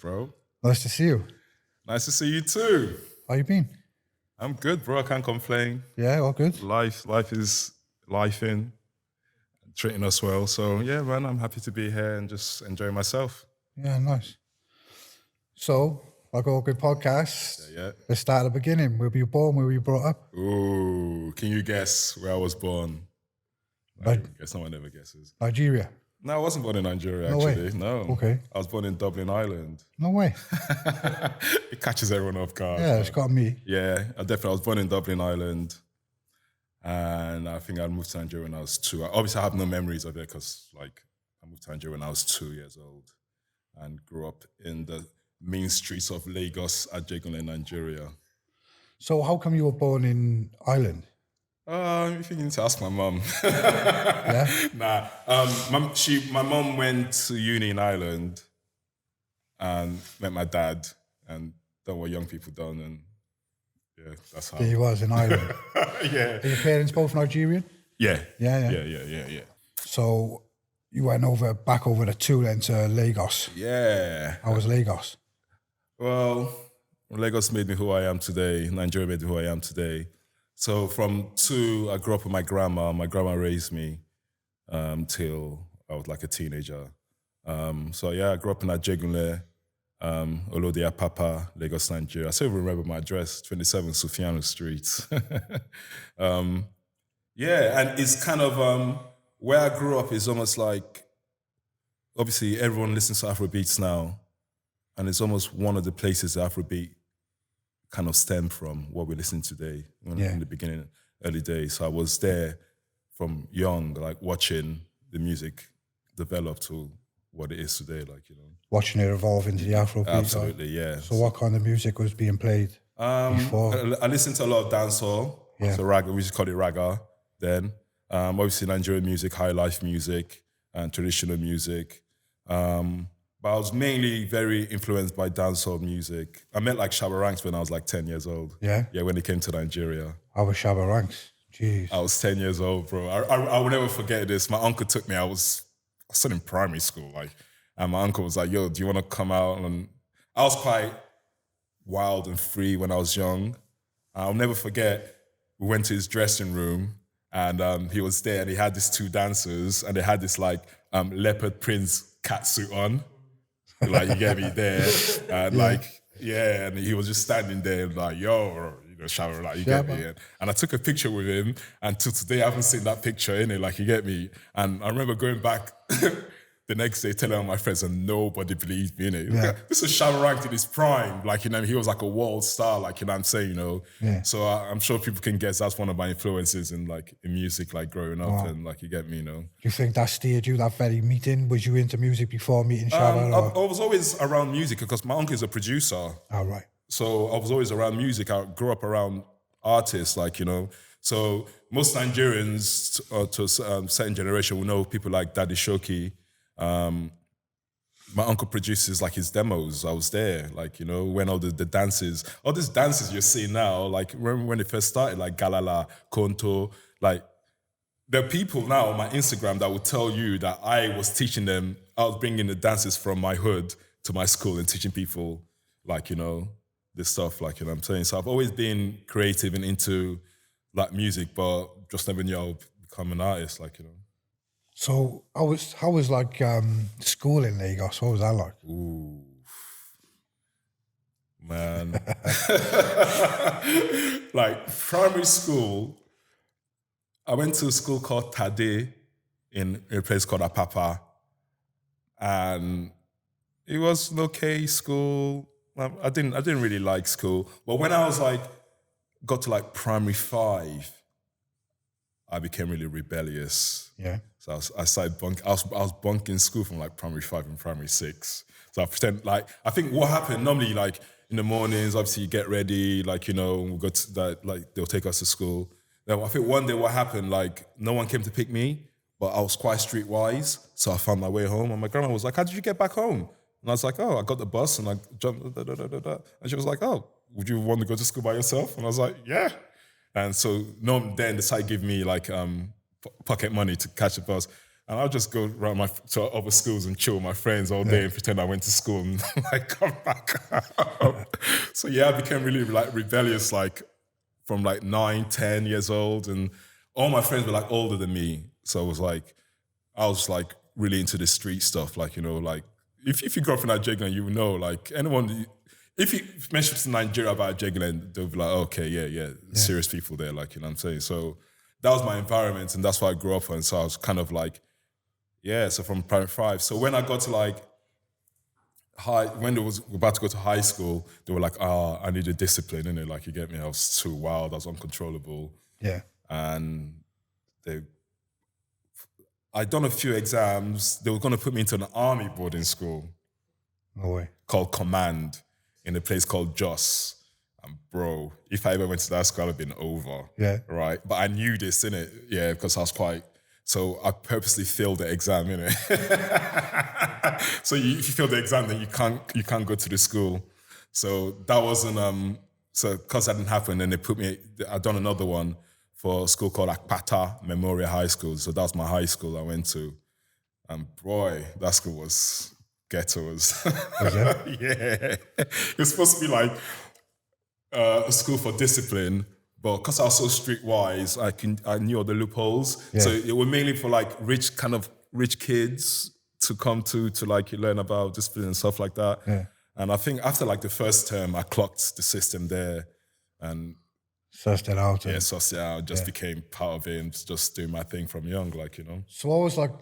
bro. Nice to see you. Nice to see you too. How you been? I'm good, bro. I can't complain. Yeah, all good. Life is lifing, treating us well. So yeah, man, I'm happy to be here and just enjoy myself. Yeah, nice. So, like all good podcasts, Yeah. let's start at the beginning. Where were you born? Where were you brought up? Ooh, can you guess where I was born? I guess no one ever guesses. Nigeria. No, I wasn't born in Nigeria, No actually. way. No. Okay. I was born in Dublin, Ireland. No way. It catches everyone off guard. Yeah, it's got me. Yeah, I was born in Dublin, Ireland. And I think I moved to Nigeria when I was 2. Obviously, I have no memories of it because, like, I moved to Nigeria when I was 2 years old and grew up in the main streets of Lagos, Ajegunle, Nigeria. So how come you were born in Ireland? If you need to ask my mum. Yeah? Nah. My mum went to uni in Ireland and met my dad and done what young people done, and yeah, that's how. There you was in Ireland. Yeah. Are your parents both Nigerian? Yeah. Yeah. So you went back over the 2 then to Lagos. Yeah. How was Lagos? Well, Lagos made me who I am today. Nigeria made me who I am today. So from 2, I grew up with my grandma. My grandma raised me till I was like a teenager. So yeah, I grew up in Ajegunle, Olode Apapa, Lagos, Nigeria. I still remember my address, 27 Sufiano Street. Yeah, and it's kind of, where I grew up is almost like, obviously everyone listens to Afrobeats now, and it's almost one of the places that Afrobeat kind of stemmed from, what we listen today in the beginning, early days. So I was there from young, like watching the music develop to what it is today, like, you know. Watching it evolve into the Afrobeat. Absolutely, yeah. So what kind of music was being played before? I listened to a lot of dancehall, so raga, we used to call it raga then. Obviously Nigerian music, high life music, and traditional music. But I was mainly very influenced by dancehall music. I met like Shabba Ranks when I was like 10 years old. Yeah? Yeah, when they came to Nigeria. I was Shabba Ranks. Jeez. I was 10 years old, bro. I will never forget this. My uncle took me, I was still in primary school, like, and my uncle was like, yo, do you want to come out? And I was quite wild and free when I was young. I'll never forget, we went to his dressing room and he was there and he had these 2 dancers and they had this like leopard prince catsuit on. Like, you get me there. And and he was just standing there like, yo, you know, shower, like, you get me. And I took a picture with him, and till today I haven't seen that picture, innit? Like, you get me. And I remember going back the next day telling all my friends, and nobody believed me, innit? Yeah. This was Shabba Ranks in his prime. Like, you know, he was like a world star, like, you know what I'm saying, you know? Yeah. So I'm sure people can guess that's one of my influences in music, like growing up, and like, you get me, you know? Do you think that steered you, that very meeting? Was you into music before meeting Shabba? I was always around music because my uncle is a producer. Oh, right. So I was always around music. I grew up around artists, like, you know. So most Nigerians, to a certain generation, will know people like Daddy Shoki. My uncle produces like his demos. I was there, like, you know, when all the dances, all these dances you're seeing now, like, remember when it first started, like Galala, Konto, like, there are people now on my Instagram that will tell you that I was teaching them, I was bringing the dances from my hood to my school and teaching people, like, you know, this stuff, like, you know what I'm saying? So I've always been creative and into, like, music, but just never knew I would become an artist, like, you know. So how was like school in Lagos? What was that like? Ooh, man. Like, primary school, I went to a school called Tade in a place called Apapa, and it was an okay school. I didn't really like school, but when I was like, got to like primary 5, I became really rebellious. Yeah. So I started bunking. I was bunking school from like primary 5 and primary 6. So I pretend like, I think what happened normally, like in the mornings, obviously you get ready, like, you know, we got to that, like they'll take us to school. Then I think one day what happened, like no one came to pick me, but I was quite streetwise. So I found my way home, and my grandma was like, how did you get back home? And I was like, oh, I got the bus and I jumped, And she was like, oh, would you want to go to school by yourself? And I was like, yeah. And so then decided to give me like pocket money to catch the bus. And I'll just go around to other schools and chill with my friends all day and pretend I went to school and like come back. So yeah, I became really like rebellious, like from like 9, 10 years old. And all my friends were like older than me. So I was like really into the street stuff. Like, you know, like if you grew up in Nigeria, you know, like anyone, if you mention to Nigeria about Jegland, they'll be like, okay, yeah, serious people there, like, you know what I'm saying? So that was my environment and that's what I grew up on. So I was kind of like, so from primary 5. So when I got to like when it was about to go to high school, they were like, I needed discipline, innit? Like, you get me? I was too wild, I was uncontrollable. Yeah. And I'd done a few exams. They were going to put me into an army boarding school. No way. Called Command in a place called Jos. And bro, if I ever went to that school, I'd have been over. Yeah. Right? But I knew this, innit? Yeah, because I was so I purposely failed the exam, innit? So if you fail the exam, then you can't go to the school. So that wasn't, so because that didn't happen, then I'd done another one for a school called Akpata Memorial High School. So that was my high school I went to. And boy, that school was ghetto. Was it? Yeah. It was supposed to be like a school for discipline, but because I was so streetwise, I knew all the loopholes. Yeah. So it was mainly for like rich kids to come to like you learn about discipline and stuff like that. Yeah. And I think after like the first term, I clocked the system there and sussed it out. Yeah, sussed it out. Just became part of it and just doing my thing from young, like, you know. So what was like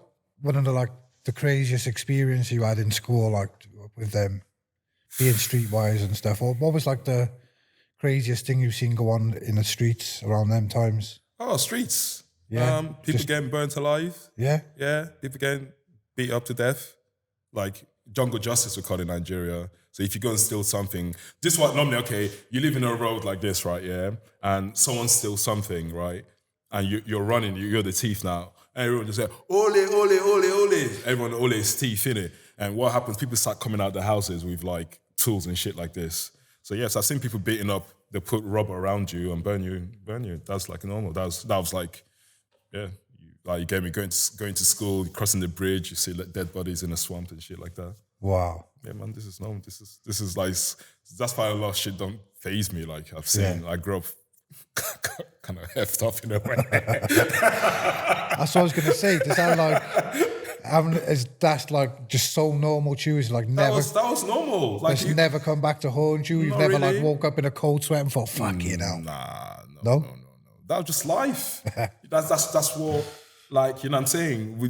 one of the craziest experience you had in school, like with them being streetwise and stuff? Or what was like the craziest thing you've seen go on in the streets around them times? Oh, streets. Yeah. People getting burnt alive. Yeah. Yeah. People getting beat up to death. Like jungle justice, we call it in Nigeria. So if you go and steal something, this is what normally, okay, you live in a road like this, right, yeah? And someone steals something, right? And you're running, you're the thief now. And everyone just say, ole, ole, ole, ole. Everyone, ole is thief, innit? And what happens, people start coming out the houses with like tools and shit like this. So yes, I've seen people beating up, they put rubber around you and burn you. That's like normal. That was like, yeah. Like you get me going to school, crossing the bridge, you see like dead bodies in a swamp and shit like that. Wow. Yeah, man, this is normal. This is like, that's why a lot of shit don't faze me. Like I've seen, I grew up kind of effed up in a way. That's what I was going to say. Does that like, that's like just so normal to you? It's like never. That was normal. Like it's never come back to haunt you? You've never really? Like woke up in a cold sweat and thought, fuck it out? No. That was just life. That's what, like, you know what I'm saying? We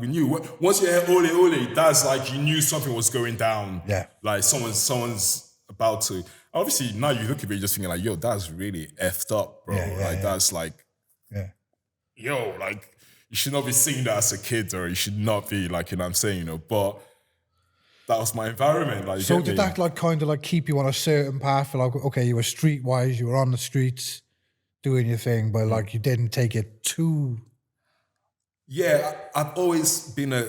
knew. Once you hear ole ole, that's like you knew something was going down. Yeah. Like someone's about to. Obviously, now you look at it, you're just thinking like, yo, that's really effed up, bro. That's like, yo, like, you should not be seeing that as a kid, or you should not be, like, you know what I'm saying, you know, but that was my environment. Like, so did that like kind of like keep you on a certain path? Like, okay, you were streetwise, you were on the streets doing your thing, but like you didn't take it too... Yeah, I've always been a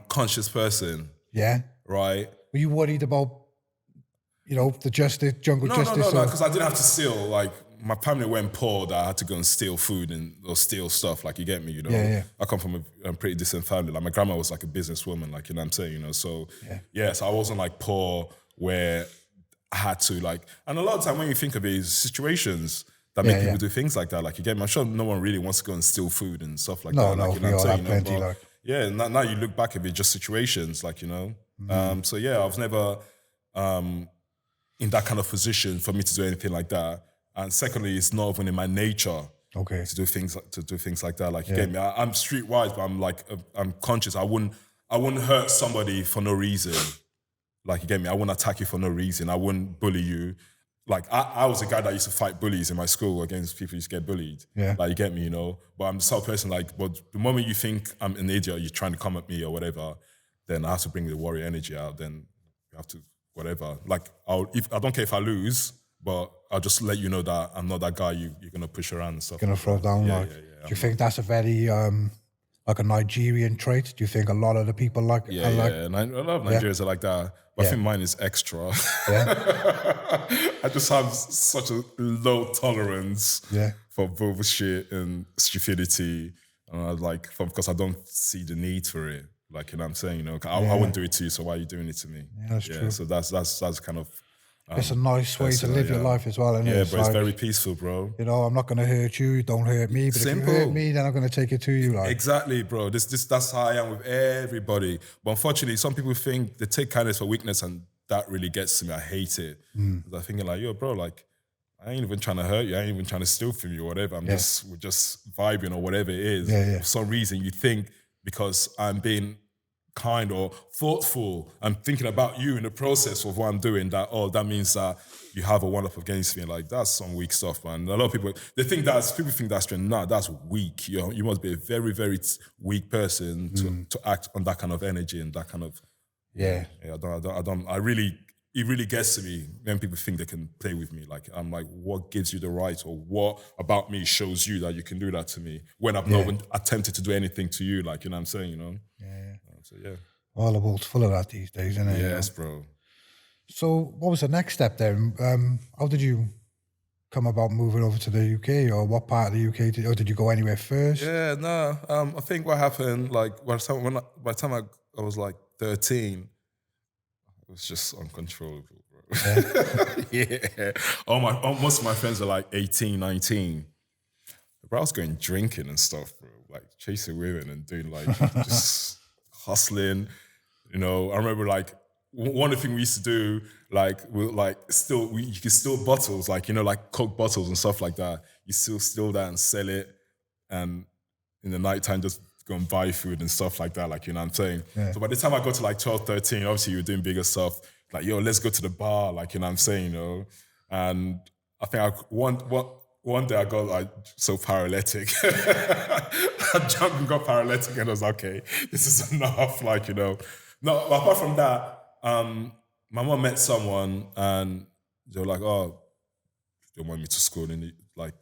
conscious person. Yeah. Right? Were you worried about, you know, the jungle justice? No, because I didn't have to steal. Like, my family went poor that I had to go and steal food or steal stuff. Like, you get me, you know? Yeah. I come from a pretty decent family. Like, my grandma was like a businesswoman, like, you know what I'm saying, you know? So, so I wasn't like poor where I had to, like, and a lot of time when you think of it, is situations that make people do things like that. Like, you get me? I'm sure no one really wants to go and steal food and stuff like that. Like, you know what I'm saying? Plenty, like. Yeah, now you look back at it, just situations, like, you know? So yeah, I was never in that kind of position for me to do anything like that. And secondly, it's not even in my nature to do things like that. Like, you get me? I'm streetwise, but I'm like, I'm conscious. I wouldn't hurt somebody for no reason. Like, you get me? I wouldn't attack you for no reason. I wouldn't bully you. Like, I was a guy that used to fight bullies in my school against people who used to get bullied. Yeah. Like, you get me, you know? But I'm the sort of person, like, but the moment you think I'm an idiot, you're trying to come at me or whatever, then I have to bring the warrior energy out. Then you have to, whatever. Like, I don't care if I lose, but I'll just let you know that I'm not that guy you're going to push around and stuff. Going to throw down, like. Do you think that's a very, like a Nigerian trait? Do you think a lot of the people like... Yeah, a lot of Nigerians are like that. But I think mine is extra. Yeah. I just have such a low tolerance for bullshit and stupidity. And I was like, because I don't see the need for it. Like, you know what I'm saying? You know, I wouldn't do it to you, so why are you doing it to me? Yeah, that's true. So that's kind of It's a nice way to live your life as well, isn't it? Yeah, It's but it's like, very peaceful, bro. you know, I'm not going to hurt you. Don't hurt me. But if you hurt me, then I'm going to take it to you. Like, Exactly, bro. That's how I am with everybody. But unfortunately, some people think they take kindness for weakness, and that really gets to me. I hate it. I'm thinking like, yo, bro, like, I ain't even trying to hurt you. I ain't even trying to steal from you or whatever. We're just vibing or whatever it is. For some reason, you think because I'm being kind or thoughtful, I'm thinking about you in the process of what I'm doing, that, oh, that means that you have a one-up against me. Like, that's some weak stuff, man. A lot of people, people think that's strength. Nah, that's weak. You must be a very, very weak person to act on that kind of energy and that kind of... Yeah, It really gets to me when people think they can play with me. Like, I'm like, what gives you the right, or what about me shows you that you can do that to me when I've not even attempted to do anything to you? Like, you know what I'm saying, you know? So, yeah. All the world's full of that these days, isn't it? Yes, bro. So what was the next step then? How did you come about moving over to the UK, or what part of the UK or did you go anywhere first? Yeah, no. I think what happened, like, by the time I was like 13, it was just uncontrollable, bro. Yeah. Most of my friends are like 18, 19. Bro, I was going drinking and stuff, bro. Like, chasing women and doing like just hustling. You know, I remember like one of the things we used to do, like, you could steal bottles, like, you know, like Coke bottles and stuff like that. You still steal that and sell it, and in the nighttime just go and buy food and stuff like that, like, you know what I'm saying? So by the time I got to like 12, 13, obviously you were doing bigger stuff, like, yo, let's go to the bar, like, you know what I'm saying, you know? And I think one day I got like so paralytic. I jumped and got paralytic, and I was like, okay, this is enough, like, you know. No, apart from that, my mom met someone and they were like, oh, they want me to school and like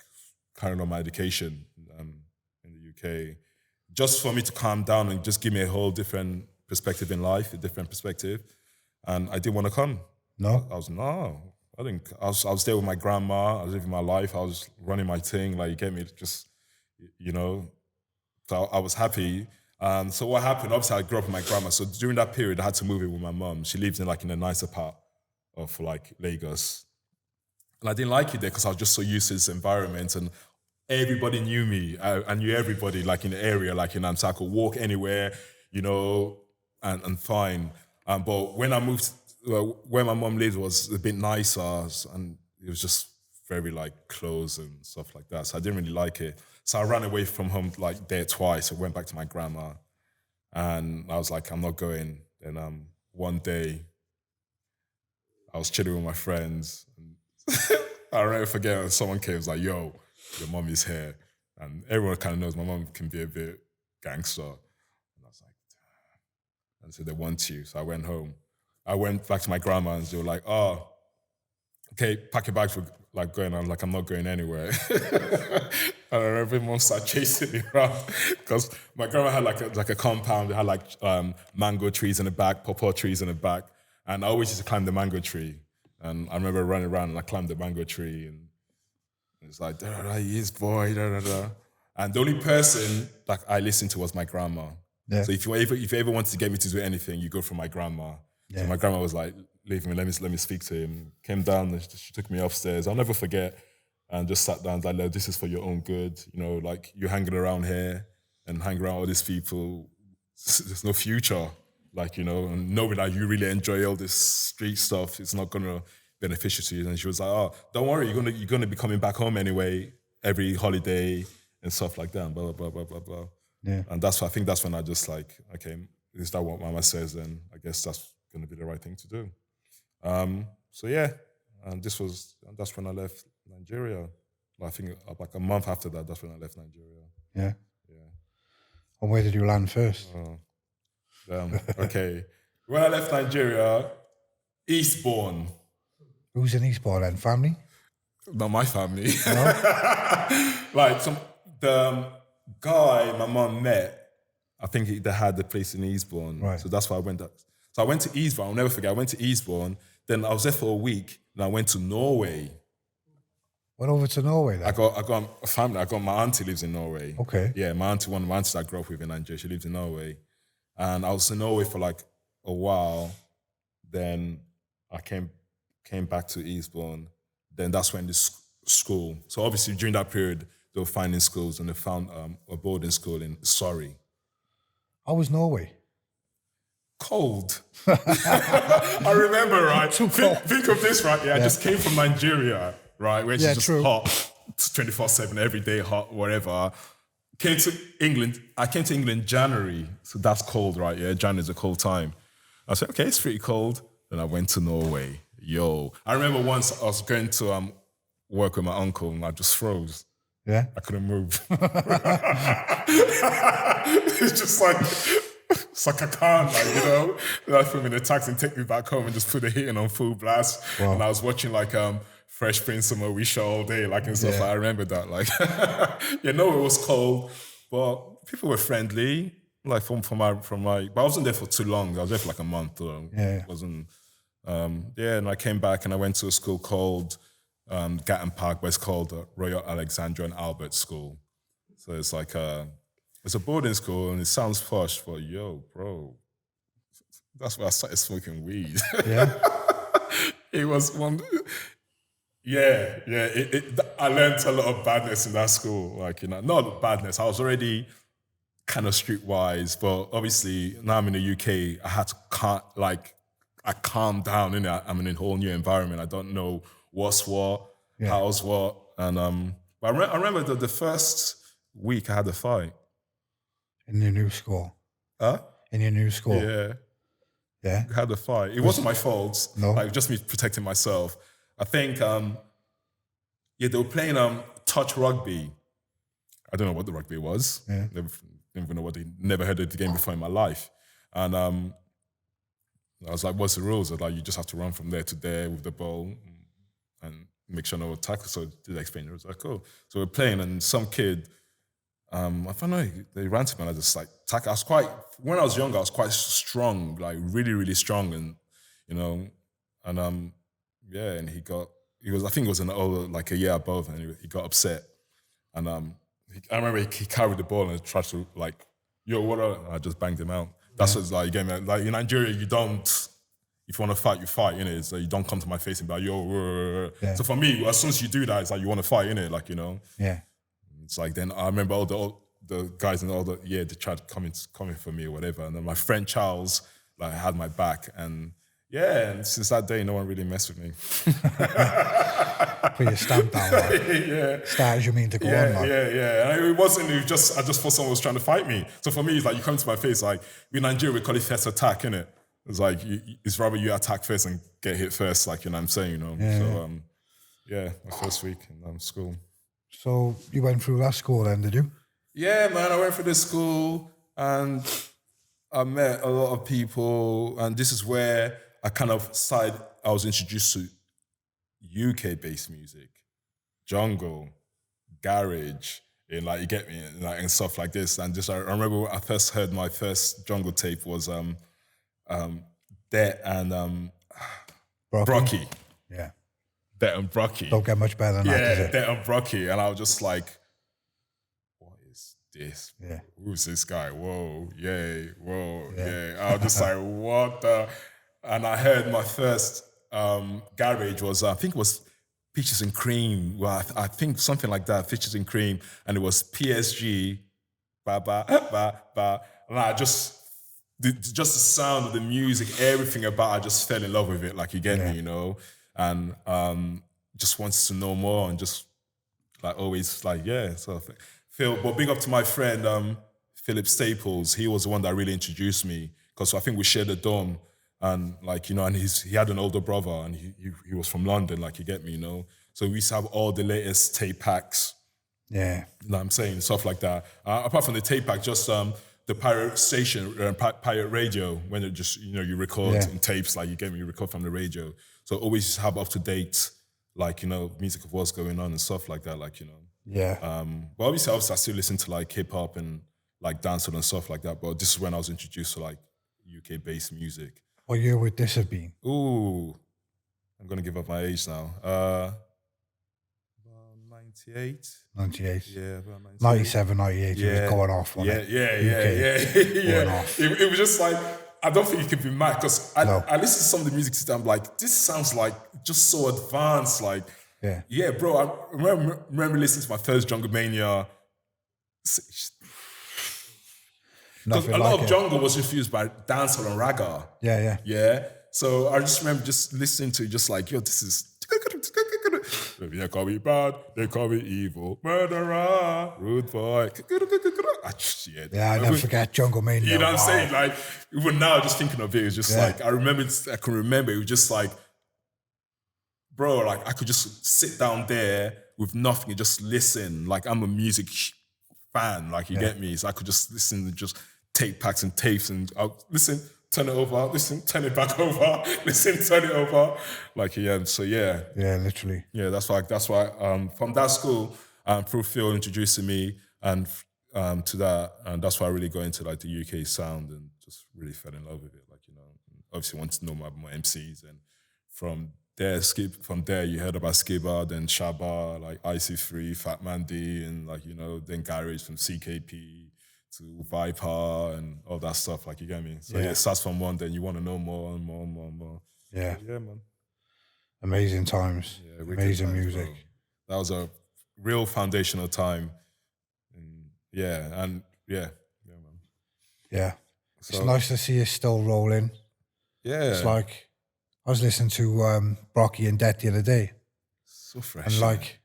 carrying on my education in the UK, just for me to calm down and just give me a whole different perspective in life, a different perspective. And I didn't want to come. No? I think I was there with my grandma. I was living my life. I was running my thing. Like, you get me? Just, you know. So I was happy. So what happened? Obviously, I grew up with my grandma. So during that period, I had to move in with my mum. She lives in a nicer part of like Lagos, and I didn't like it there because I was just so used to this environment, and everybody knew me. I knew everybody like in the area. Like, you know, so I could walk anywhere, you know, and fine. But when I moved, where my mum lived was a bit nicer, and it was just very like close and stuff like that. So I didn't really like it. So I ran away from home like there twice. I went back to my grandma, and I was like, I'm not going. Then one day, I was chilling with my friends. And I'll never forget when someone came, was like, yo, your mum is here. And everyone kind of knows my mum can be a bit gangster. And I was like, damn. And so they want you. So I went home. I went back to my grandma and they were like, oh, okay, pack your bags, for like going. I was like, I'm not going anywhere. I remember mom started chasing me around because my grandma had like a compound. It had like mango trees in the back, pawpaw trees in the back. And I always used to climb the mango tree. And I remember running around and I climbed the mango tree and it's like, da, da, da, yes, boy, da, da, da. And the only person that I listened to was my grandma. Yeah. So if you ever wanted to get me to do anything, you go for my grandma. Yeah. So my grandma was like, leave me, let me speak to him. Came down, and she took me upstairs. I'll never forget. And just sat down and was like, this is for your own good. You know, like, you're hanging around here and hanging around all these people. There's no future. Like, you know, and knowing that you really enjoy all this street stuff, it's not going to beneficial to you. And she was like, oh, don't worry, you're gonna be coming back home anyway, every holiday and stuff like that, and blah, blah, blah, blah, blah. Yeah. And I think that's when I just like, okay, is that what mama says? Then I guess that's going to be the right thing to do. So yeah, and that's when I left Nigeria. I think like a month after that, that's when I left Nigeria. Yeah. Yeah. And where did you land first? Okay. When I left Nigeria, Eastbourne. Who's in Eastbourne then? Family? Not my family. No? Like the guy my mum met, I think they had the place in Eastbourne. Right. So that's why I went there. So I went to Eastbourne. I'll never forget. I went to Eastbourne. Then I was there for a week. And I went to Norway. Went over to Norway then? I got a family. I got my auntie lives in Norway. Okay. Yeah, my auntie, one of my aunties I grew up with in Nigeria, she lives in Norway. And I was in Norway for like a while. Then I came back to Eastbourne. Then that's when this school. So obviously during that period, they were finding schools, and they found a boarding school in Surrey. How was Norway? Cold. I remember, right? Think of this, right? Yeah, I just came from Nigeria, right? Where it's just hot, 24/7, every day hot, whatever. Came to England. I came to England in January, so that's cold, right? Yeah, January is a cold time. I said, okay, it's pretty cold. Then I went to Norway. Yo, I remember once I was going to work with my uncle, and I just froze. Yeah, I couldn't move. It's just like. It's like I can't, like, you know. Then I put him in a taxi and take me back home and just put the heating on full blast. Wow. And I was watching like Fresh Prince of Moesha all day, like and stuff. Yeah. I remember that, like, you know, it was cold, but people were friendly. Like from my, but I wasn't there for too long. I was there for like a month. It wasn't. And I came back and I went to a school called Gatton Park, but it's called Royal Alexandra and Albert School. So it's like it's a boarding school and it sounds posh, but yo, bro, that's where I started smoking weed. Yeah. It was one. Yeah. I learned a lot of badness in that school. Like, you know, not badness. I was already kind of streetwise, but obviously now I'm in the UK. I had to I calmed down in it. I'm in a whole new environment. I don't know what's what, how's what, and but I remember the first week I had a fight. In your new school? Huh? In your new school? Yeah. Yeah? I had a fight. It wasn't my fault. No? Like, just me protecting myself. I think, they were playing touch rugby. I don't know what the rugby was. Yeah. Never even know never heard of the game before in my life. And I was like, what's the rules? I was like, you just have to run from there to there with the ball and make sure no one tackles. So did I explain? It was like, cool. So we're playing and some kid, I don't know, they ran to me and I just like tackle. When I was younger, I was quite strong, like really, really strong. And, you know, and and I think he was an older, like a year above, and he got upset. And I remember he carried the ball and tried to like, yo, what up? And I just banged him out. That's what's like, again, like in Nigeria, you don't, if you want to fight, you fight, innit? So you don't come to my face and be like, yo, So for me, as soon as you do that, it's like you want to fight, innit? Like, you know? Yeah. It's like, then I remember all the guys and they tried coming for me or whatever. And then my friend Charles, like, had my back. And and since that day, no one really messed with me. Put your stamp down, like. Start as you mean to go on, like. Yeah. And I just thought someone was trying to fight me. So for me, it's like, you come to my face, like, in Nigeria, we call it first attack, innit? It's like, it's rather you attack first and get hit first, like, you know what I'm saying, you know? Yeah. So, my first week in school. So you went through that school then, did you? Yeah, man, I went through this school and I met a lot of people, and this is where I was introduced to UK-based music, jungle, garage, and like, you get me, and stuff like this. And just I remember when I first heard my first jungle tape was Det and Brocky. Yeah. Det and Brocky. Don't get much better than that, does it? Det and Brocky. And I was just like, what is this? Yeah. Who's this guy? Whoa, yay, whoa, yeah. I was just like, what the? And I heard my first garage was, I think it was Peaches and Cream. Well, I think something like that, Peaches and Cream. And it was PSG, ba, ba, ba, ba. And I just the sound of the music, everything about it, I just fell in love with it. Like, you get me, you know? And just wanted to know more and just like always like, So but big up to my friend, Philip Staples. He was the one that really introduced me, because I think we shared a dorm. And like, you know, and he had an older brother and he was from London, like, you get me, you know? So we used to have all the latest tape packs. Yeah. You know what I'm saying? Stuff like that. Apart from the tape pack, just the pirate station, pirate radio, when it just, you know, you record in tapes, like, you get me, you record from the radio. So always have up to date, like, you know, music of what's going on and stuff like that, like, you know. Yeah. But obviously I still listen to like hip hop and like dancehall and stuff like that. But this is when I was introduced to like UK based music. What year would this have been? Ooh, I'm gonna give up my age now. 98. 98. Yeah, about 98. 97, 98. He was going off on it. Yeah. Going off. It was just like, I don't think you can be mad because I No. listen to some of the music today. I'm like, this sounds like just so advanced. Like, yeah, bro. I remember listening to my first Jungle Mania. Because a lot of jungle was infused by dancehall and ragga. Yeah. So I just remember just listening to just like, yo, this is. They call me bad, they call me evil, murderer, rude boy. I never forget Jungle Mania. You know what I'm saying? Like, even now, just thinking of it, it's just like, I can remember, it was just like, bro, like, I could just sit down there with nothing and just listen. Like, I'm a music fan, like, you get me? So I could just listen and just tape packs and tapes and I'll listen, turn it over, listen, turn it back over, listen, turn it over. Like, so Yeah, literally. Yeah, that's why from that school, through Phil introducing me and to that, and that's why I really got into like the UK sound and just really fell in love with it. Like, obviously wanted to know my MCs, and from there you heard about Skibber, then Shabba, like IC3, Fat Man D, and like, then Garage from CKP to Viper and all that stuff, like, you get me? So it starts from one, then you want to know more and more and more and more. Yeah. Yeah, man. Amazing times. Yeah, amazing times, music. Bro. That was a real foundational time. And man. Yeah. So, it's nice to see it still rolling. Yeah. It's like, I was listening to Brocky and Det the other day. So fresh. And like,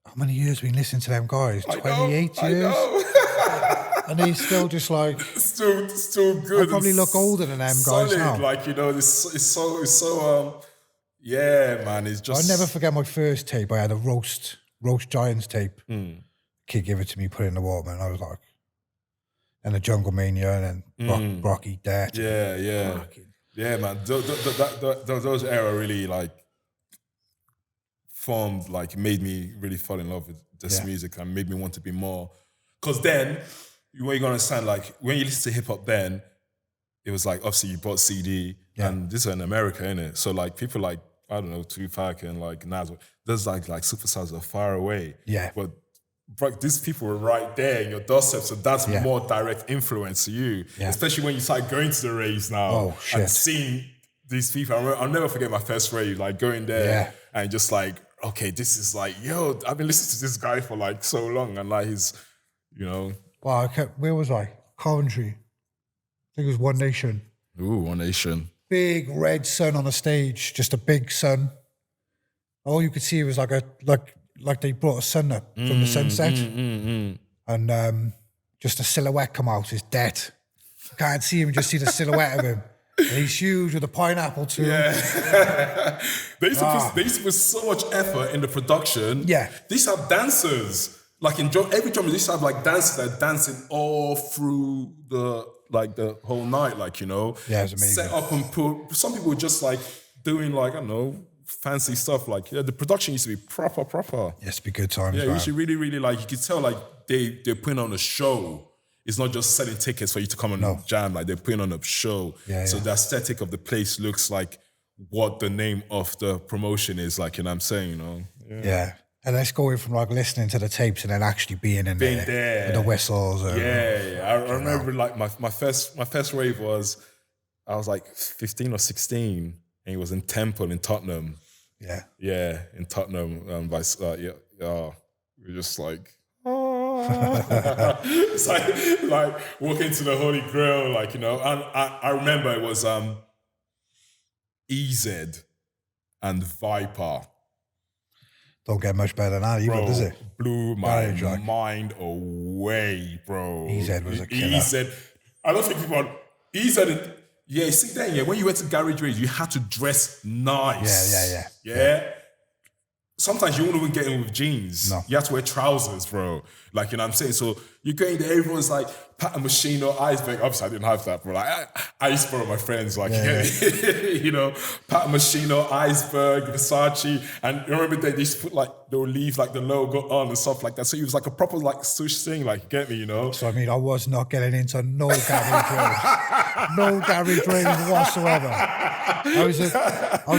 how many years have we been listening to them guys? 28 years? I know. And he's still just like... Still good. I probably look older than them guys now. Like, it's so yeah, man, it's just... I'll never forget my first tape. I had a Roast Giants tape. Kid gave it to me, put it in the water, man. I was like... And the Jungle Mania, and then Brocky, Det. Yeah. Yeah, man. Those era really, like, formed, like, made me really fall in love with this music and made me want to be more... Because then... What you're gonna understand, like, when you listen to hip hop then, it was like, obviously you bought CD and this is in America, innit? So like people like, I don't know, Tupac and like Nas, there's like superstars are far away. Yeah. But these people were right there in your doorstep, so that's more direct influence to you. Yeah. Especially when you start going to the raves now and seeing these people. I'll never forget my first rave, like going there and just like, okay, this is like, yo, I've been listening to this guy for like so long, and like he's, Well, where was I? Coventry. I think it was One Nation. Ooh, One Nation. Big red sun on the stage, just a big sun. All you could see was like they brought a sun up from the sunset. And just a silhouette come out, is Det. You can't see him, you just see the silhouette of him. And he's huge with a pineapple too. Yeah. They used to put so much effort in the production. Yeah. They used to have dancers. Like every drum, they used to have like dancers that are dancing all through the whole night, like, Yeah, it's amazing. Set up and put. Some people were just like doing like, I don't know, fancy stuff. Like, the production used to be proper. It used to be good times. Yeah, it used to really, really, like, you could tell like they're putting on a show. It's not just selling tickets for you to come and jam. Like, they're putting on a show. So the aesthetic of the place looks like what the name of the promotion is, like, you know what I'm saying, Yeah. And let's go in from like listening to the tapes and then actually being there. With the whistles. I remember like my first rave was, I was like 15 or 16, and it was in Temple in Tottenham. Yeah. Yeah, in Tottenham. We were just like, it's like walking to the Holy Grail, like, And I remember it was EZ and Viper. Don't get much better than that either, does it? Blew my mind away, bro. EZ was a killer. EZ, I don't think people... EZ... see then, when you went to garage raves, you had to dress nice. Yeah? Sometimes you wouldn't even get in with jeans. No. You had to wear trousers, bro. Like, you know what I'm saying? So you're going there, everyone's like Pat a Machine or Iceberg. Obviously, I didn't have that, but like I used to borrow my friends, like you know, Pat a Machine or Iceberg, Versace, and remember they used to put like they'll leave like the logo on and stuff like that. So it was like a proper like sush thing, like get me, you know. So I mean, I was not getting into no garage raves, no garage raves whatsoever. I was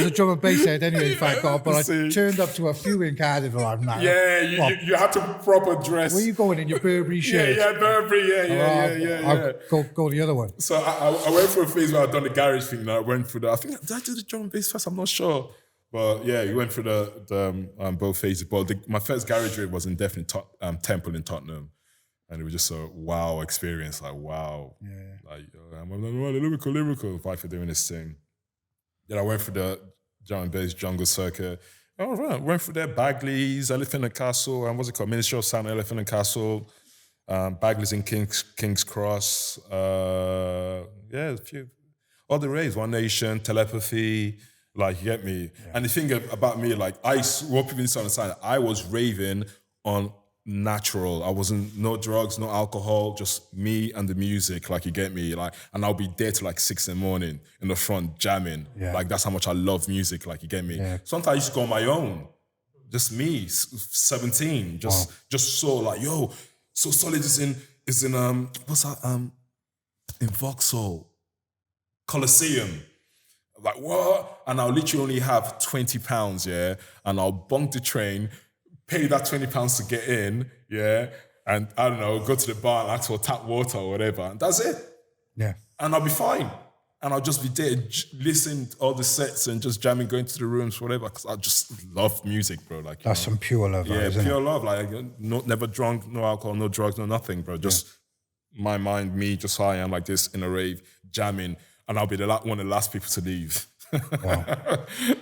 a drum and bass head anyway, thank God, but I turned up to a few in Cardiff and I'm like, you had to proper dress. Where you going in your Burberry shirt? Yeah, Burberry, yeah. I'll go the other one. So I went through a phase where I'd done the garage thing, and I went through I think, did I do the drum and bass first? I'm not sure. But yeah, you went through the both phases. But my first garage rave was in definitely Temple in Tottenham. And it was just a wow experience, like wow. Yeah. Like, I'm like, lyrical, if for doing this thing. Then I went through the drum and bass jungle circuit. All right, went through there, Bagley's, Elephant and Castle, and what's it called? Ministry of Sound, Elephant and Castle, Bagley's in King's Cross. A few. All the raves, One Nation, Telepathy, like, you get me? Yeah. And the thing about me, like, what people need to understand, I was raving on natural. I wasn't, no drugs, no alcohol, just me and the music, like, you get me? Like, and I'll be there till like 6 in the morning in the front jamming. Yeah. Like, that's how much I love music, like, you get me? Yeah. Sometimes I used to go on my own, just me, 17, just so like, yo, So Solid is in what's that, in Vauxhall, Coliseum. Like, what? And I'll literally only have £20, yeah? And I'll bunk the train, pay that £20 to get in, yeah? And I don't know, go to the bar and ask for tap water or whatever. And that's it. Yeah. And I'll be fine. And I'll just be there, listening to all the sets and just jamming, going to the rooms, whatever, because I just love music, bro. Like, that's some pure love, isn't pure it? love. Like, never drunk, no alcohol, no drugs, no nothing, bro. Just my mind, me, just how I am, like this in a rave, jamming. And I'll be one of the last people to leave. Wow.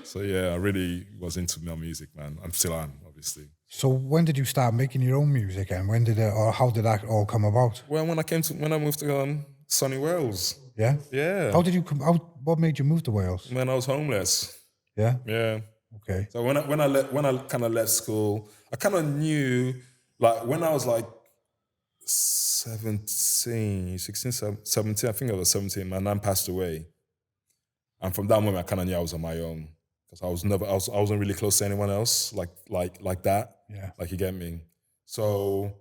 So yeah, I really was into my music, man. I'm still am, obviously. So when did you start making your own music, and when did it, or how did that all come about? Well, when I moved to sunny Wales. Yeah? Yeah. How did you come out? What made you move to Wales? When I was homeless. Yeah? Yeah. Okay. So when I kind of left school, I kind of knew, like, when I was like 17, I think I was 17, my nan passed away. And from that moment, I kind of knew I was on my own. Because I wasn't really close to anyone else like that. Yeah. Like, you get me? So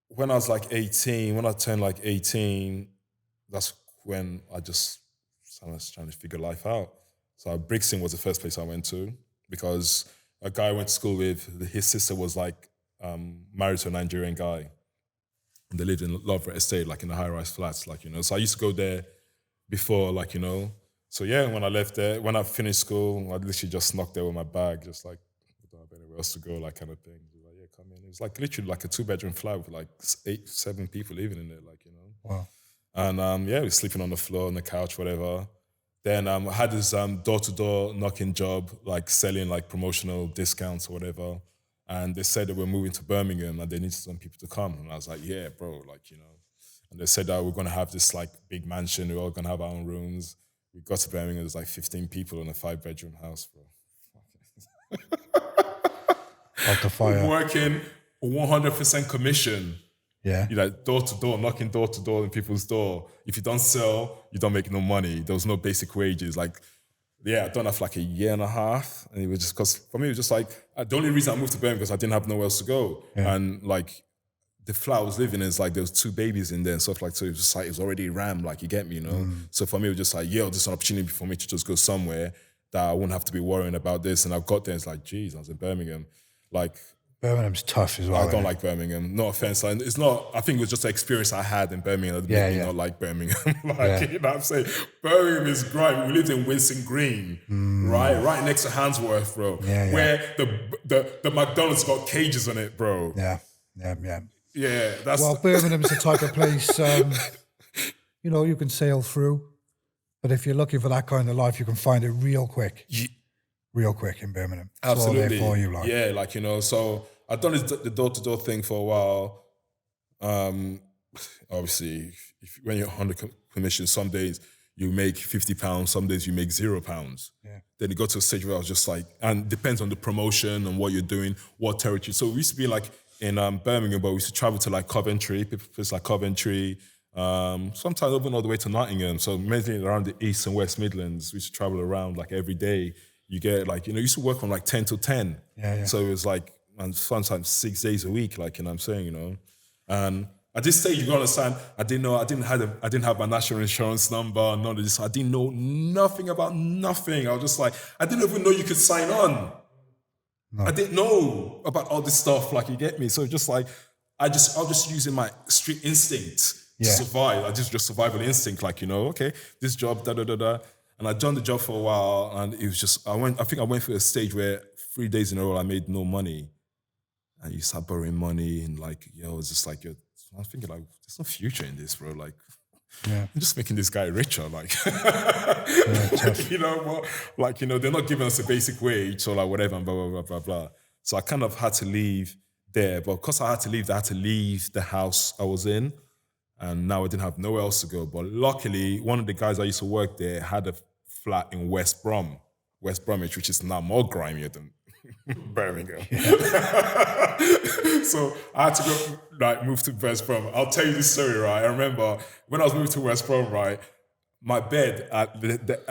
when I was like 18, when I turned like 18, that's when I just started trying to figure life out. So Brixton was the first place I went to, because a guy I went to school with, his sister was like married to a Nigerian guy. And they lived in Loughborough Estate, like in the high-rise flats, like, you know. So I used to go there before, like, you know. So yeah, when I left there, when I finished school, I literally just snuck there with my bag, just like, I don't have anywhere else to go, like, kind of thing. Like, yeah, come in. It was like literally like a 2-bedroom flat with like 7 people living in it, like, you know. Wow. And we were sleeping on the floor, on the couch, whatever. Then I had this door-to-door knocking job, like selling like promotional discounts or whatever. And they said that we're moving to Birmingham and they needed some people to come. And I was like, yeah, bro, like, you know. And they said that we're going to have this like big mansion. We're all going to have our own rooms. We got to Birmingham, there's like 15 people in a 5-bedroom house, bro. Out the fire. Working 100% commission. Yeah. You're like door to door, knocking door to door in people's door. If you don't sell, you don't make no money. There was no basic wages. Like, yeah, I'd done that for like a year and a half. And it was just, because for me, it was just like, the only reason I moved to Birmingham because I didn't have nowhere else to go. Yeah. And like, the flat I was living in is like, there was 2 babies in there and stuff like that. So it was just like, it was already rammed, like, you get me, you know? So for me, it was just like, this is an opportunity for me to just go somewhere that I wouldn't have to be worrying about this. And I got there, it's like, geez, I was in Birmingham. Like, Birmingham's tough as well. I don't like Birmingham. No offense. And it's not, I think it was just the experience I had in Birmingham that made me not like Birmingham. You know what I'm saying? Birmingham is great. We lived in Winston Green, right next to Handsworth, bro. Where the McDonald's got cages on it, bro. Yeah. Yeah, that's... Well, Birmingham's the type of place, you know, you can sail through. But if you're looking for that kind of life, you can find it real quick. Real quick in Birmingham. It's absolutely. all there for you, like. Yeah, like, you know, so I've done the door-to-door thing for a while. Obviously, when you're under commission, some days you make £50, some days you make £0. Yeah. Then you go to a stage where I was just like, and depends on the promotion and what you're doing, what territory. So it used to be like in Birmingham, but we used to travel to like Coventry, places like Coventry, sometimes even all the way to Nottingham. So mainly around the East and West Midlands, we used to travel around like every day. You get like, you used to work from like 10 to 10. Yeah. So it was like, and sometimes 6 days a week, like, I'm saying, And at this stage, you gotta understand, I didn't have my national insurance number, none of this. I didn't know nothing about nothing. I was just like, I didn't even know you could sign on. No. I didn't know about all this stuff, like, you get me? So just like, I was just using my street instinct to survive. I just survival instinct, like, okay, this job, da-da-da-da. And I'd done the job for a while, and it was just, I think I went through a stage where 3 days in a row I made no money. And you start borrowing money, and like, it's just like, I was thinking like, there's no future in this, bro. Like, I'm just making this guy richer, like, they're not giving us a basic wage or like whatever, and blah, blah, blah, blah, blah. So I kind of had to leave there. But because I had to leave the house I was in, and now I didn't have nowhere else to go. But luckily, one of the guys I used to work there had a flat in West Bromwich, which is now more grimier than Birmingham. So I had to go, move to West Brom. I'll tell you this story, right? I remember when I was moving to West Brom, right? My bed, I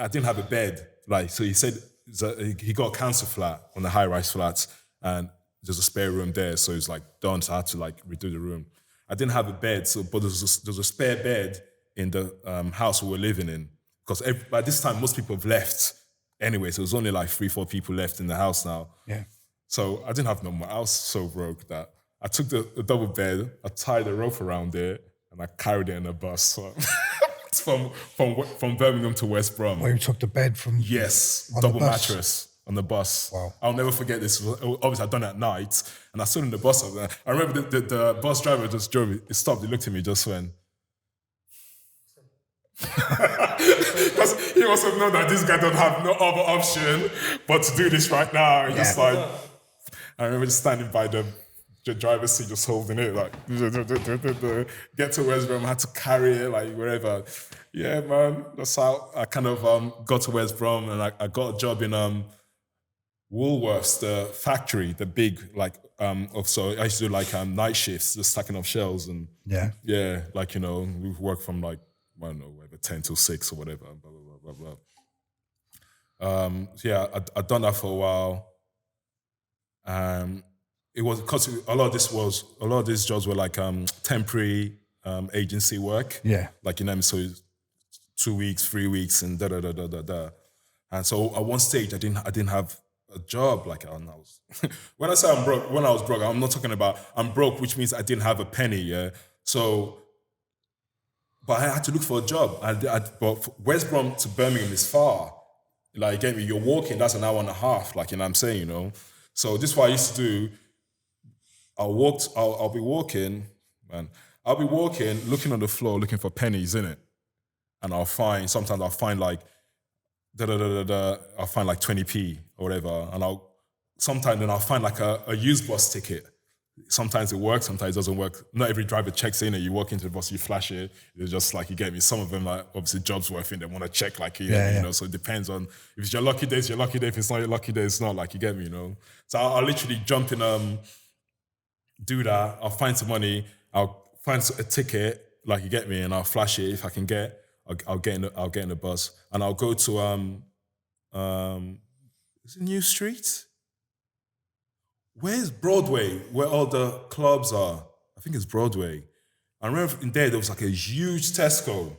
didn't have a bed. Like, so he said he got a council flat, on the high-rise flats, and there's a spare room there. So it's like done. So I had to like redo the room. I didn't have a bed, but there's a spare bed in the house we were living in. Because by this time, most people have left anyway. So there's only like 3-4 people left in the house now. Yeah. So I didn't have no more. I was so broke that I took the double bed, I tied a rope around it, and I carried it in a bus. So from Birmingham to West Brom. Where you took the bed from? Yes, double mattress on the bus. Wow. I'll never forget this. Obviously, I'd done it at night, and I stood in the bus up there. I remember the bus driver just drove. He stopped. He looked at me, just went. Because he must have known that this guy don't have no other option but to do this right now. And just like, I remember just standing by the driver's seat, just holding it, like, get to West Brom, I had to carry it, like, wherever. Yeah, man, that's how I kind of got to West Brom, and I got a job in Woolworths, the factory, the big, like, so I used to do like night shifts, just stacking up shells, and like, we work from like, I don't know, whatever, 10 till 6 or whatever, blah, blah, blah, blah, blah. I'd done that for a while. It was because a lot of these jobs were like temporary agency work. Yeah. Like, so 2 weeks, 3 weeks, and da. And so at one stage, I didn't have a job. Like, when I say I'm broke, when I was broke, I'm not talking about I'm broke, which means I didn't have a penny. Yeah. So, but I had to look for a job. But West Brom to Birmingham is far. Like, get me, you're walking, that's an hour and a half. Like, I'm saying, So this is what I used to do. I'll be walking, man. I'll be walking, looking on the floor, looking for pennies, innit? And sometimes I'll find like, I'll find like 20p or whatever. And sometimes I'll find like a used bus ticket. Sometimes it works, sometimes it doesn't work. Not every driver checks in, and you walk into the bus, you flash it. It's just like, you get me. Some of them, like, obviously jobs worth in, they want to check, like, so it depends on, if it's your lucky day, it's your lucky day. If it's not your lucky day, it's not, like, you get me, So I'll literally jump in, do that. I'll find some money. I'll find a ticket, like, you get me, and I'll flash it. If I can I'll get in the bus, and I'll go to is it New Street? Where's Broadway, where all the clubs are? I think it's Broadway. I remember in there was like a huge Tesco.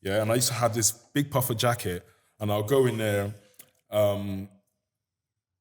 Yeah, and I used to have this big puffer jacket, and I'll go in there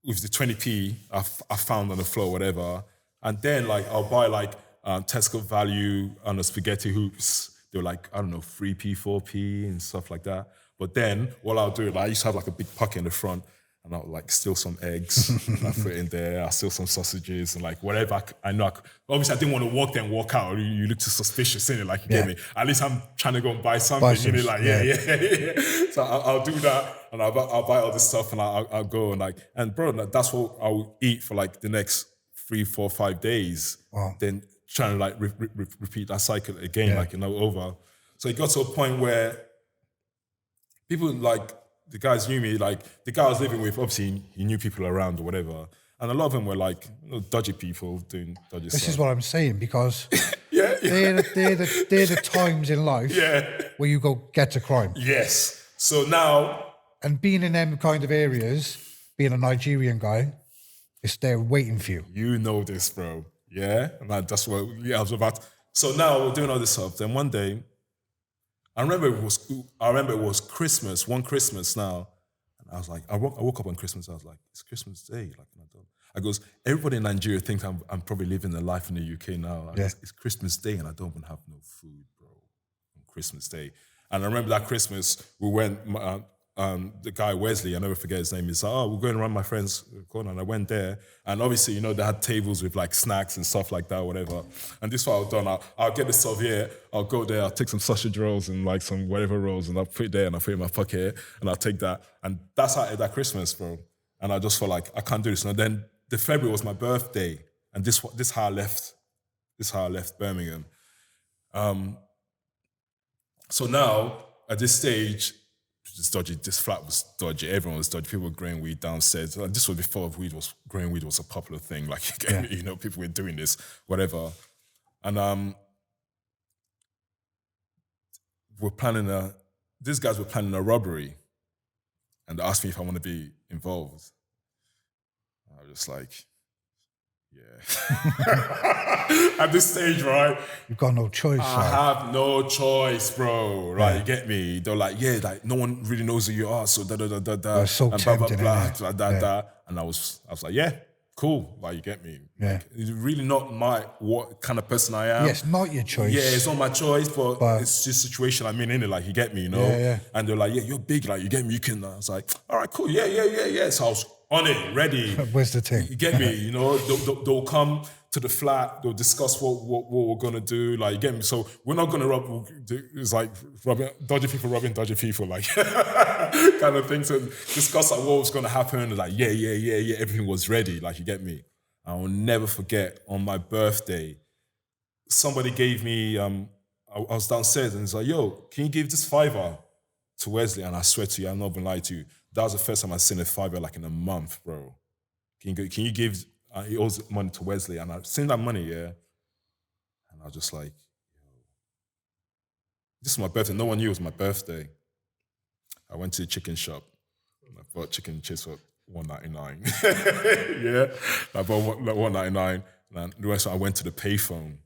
with the 20p I found on the floor, whatever. And then, like, I'll buy like Tesco value on the spaghetti hoops. They were like, I don't know, 3p, 4p and stuff like that. But then what I'll do, like, I used to have like a big pocket in the front, and I'll like steal some eggs and I put it in there. I'll steal some sausages and like whatever I know. Obviously, I didn't want to walk there and walk out. You look too suspicious, innit? Like, you get me? At least I'm trying to go and buy something. Like, yeah. So I'll do that, and I'll buy all this stuff, and I'll go and like, and bro, that's what I'll eat for like the next 3, 4, 5 days. Wow. Then trying to like repeat that cycle again, like, over. So it got to a point where people, like, the guys knew me, like, the guy I was living with, obviously he knew people around or whatever. And a lot of them were like dodgy people doing dodgy This stuff. is what I'm saying, because Yeah. they're the times in life where you go get to crime. Yes. So now, And being in them kind of areas, being a Nigerian guy, it's there waiting for you. you know this, bro. Yeah? And that's what I was about. So now we're doing all this stuff. Then one day, I remember it was Christmas, one Christmas now. And I was like, I woke up on Christmas. I was like, it's Christmas Day. Like, I goes, everybody in Nigeria thinks I'm probably living a life in the UK now. It's Christmas Day and I don't even have no food, bro, on Christmas Day. And I remember that Christmas, we went, the guy Wesley, I never forget his name, he's like, oh, we're going around my friend's corner. And I went there. And obviously, they had tables with like snacks and stuff like that, whatever. And this is what I've done. I'll get the stuff here. I'll go there. I'll take some sausage rolls and like some whatever rolls and I'll put it there and I'll put it in my pocket and I'll take that. And that's how I ate that Christmas, bro. And I just felt like, I can't do this. And then the February was my birthday. And this how I left. This is how I left Birmingham. So now, at this stage, it's dodgy. This flat was dodgy. Everyone was dodgy. People were growing weed downstairs. This was before growing weed was a popular thing. Like, people were doing this, whatever. And these guys were planning a robbery. And they asked me if I want to be involved. I was just like, yeah. At this stage, right? You've got no choice. I have no choice, bro. Right, you get me? They're like, yeah, like no one really knows who you are, so da. It's so and tempting, blah, blah, blah, And I was like, yeah, cool. Like, you get me? Yeah. Like, it's really not what kind of person I am. Yeah, it's not your choice. Yeah, it's not my choice, but it's just a situation I'm in it. Like, you get me, Yeah. And they're like, yeah, you're big, like, you get me, you can. I was like, all right, cool, yeah. So I was on it, ready. Where's the thing? You get me? They'll come to the flat. They'll discuss what we're gonna do. Like, you get me? So we're not gonna rob. It's like robbing dodgy people, like kind of thing. To discuss like what was gonna happen. Like, yeah. Everything was ready. Like, you get me? I will never forget. On my birthday, somebody gave me. I was downstairs and it's like, yo, can you give this $5 to Wesley? And I swear to you, I'm not gonna lie to you. That was the first time I'd seen a $5 like in a month, bro. Can you give, he owes money to Wesley, and I've seen that money, yeah. And I was just like, this is my birthday. No one knew it was my birthday. I went to the chicken shop, and I bought chicken chips for $1.99. Yeah, I bought like $1.99, and the rest I went to the payphone,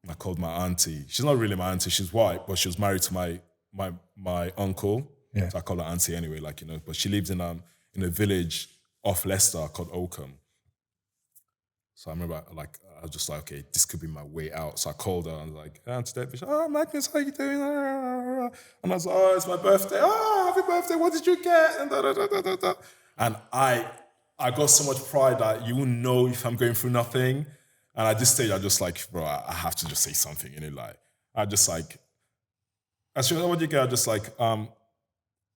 and I called my auntie. She's not really my auntie, she's white, but she was married to my uncle. Yeah. So I call her auntie anyway, but she lives in a village off Leicester called Oakham. So I remember, I was just like, okay, this could be my way out. So I called her and I was like, Auntie Debbie, Magnus, how you doing? And I was like, oh, it's my birthday. Oh, happy birthday, what did you get? And And I got so much pride that you wouldn't know if I'm going through nothing. And at this stage, I just like, bro, I have to just say something, like, I just like, I said, what do you get? I just like,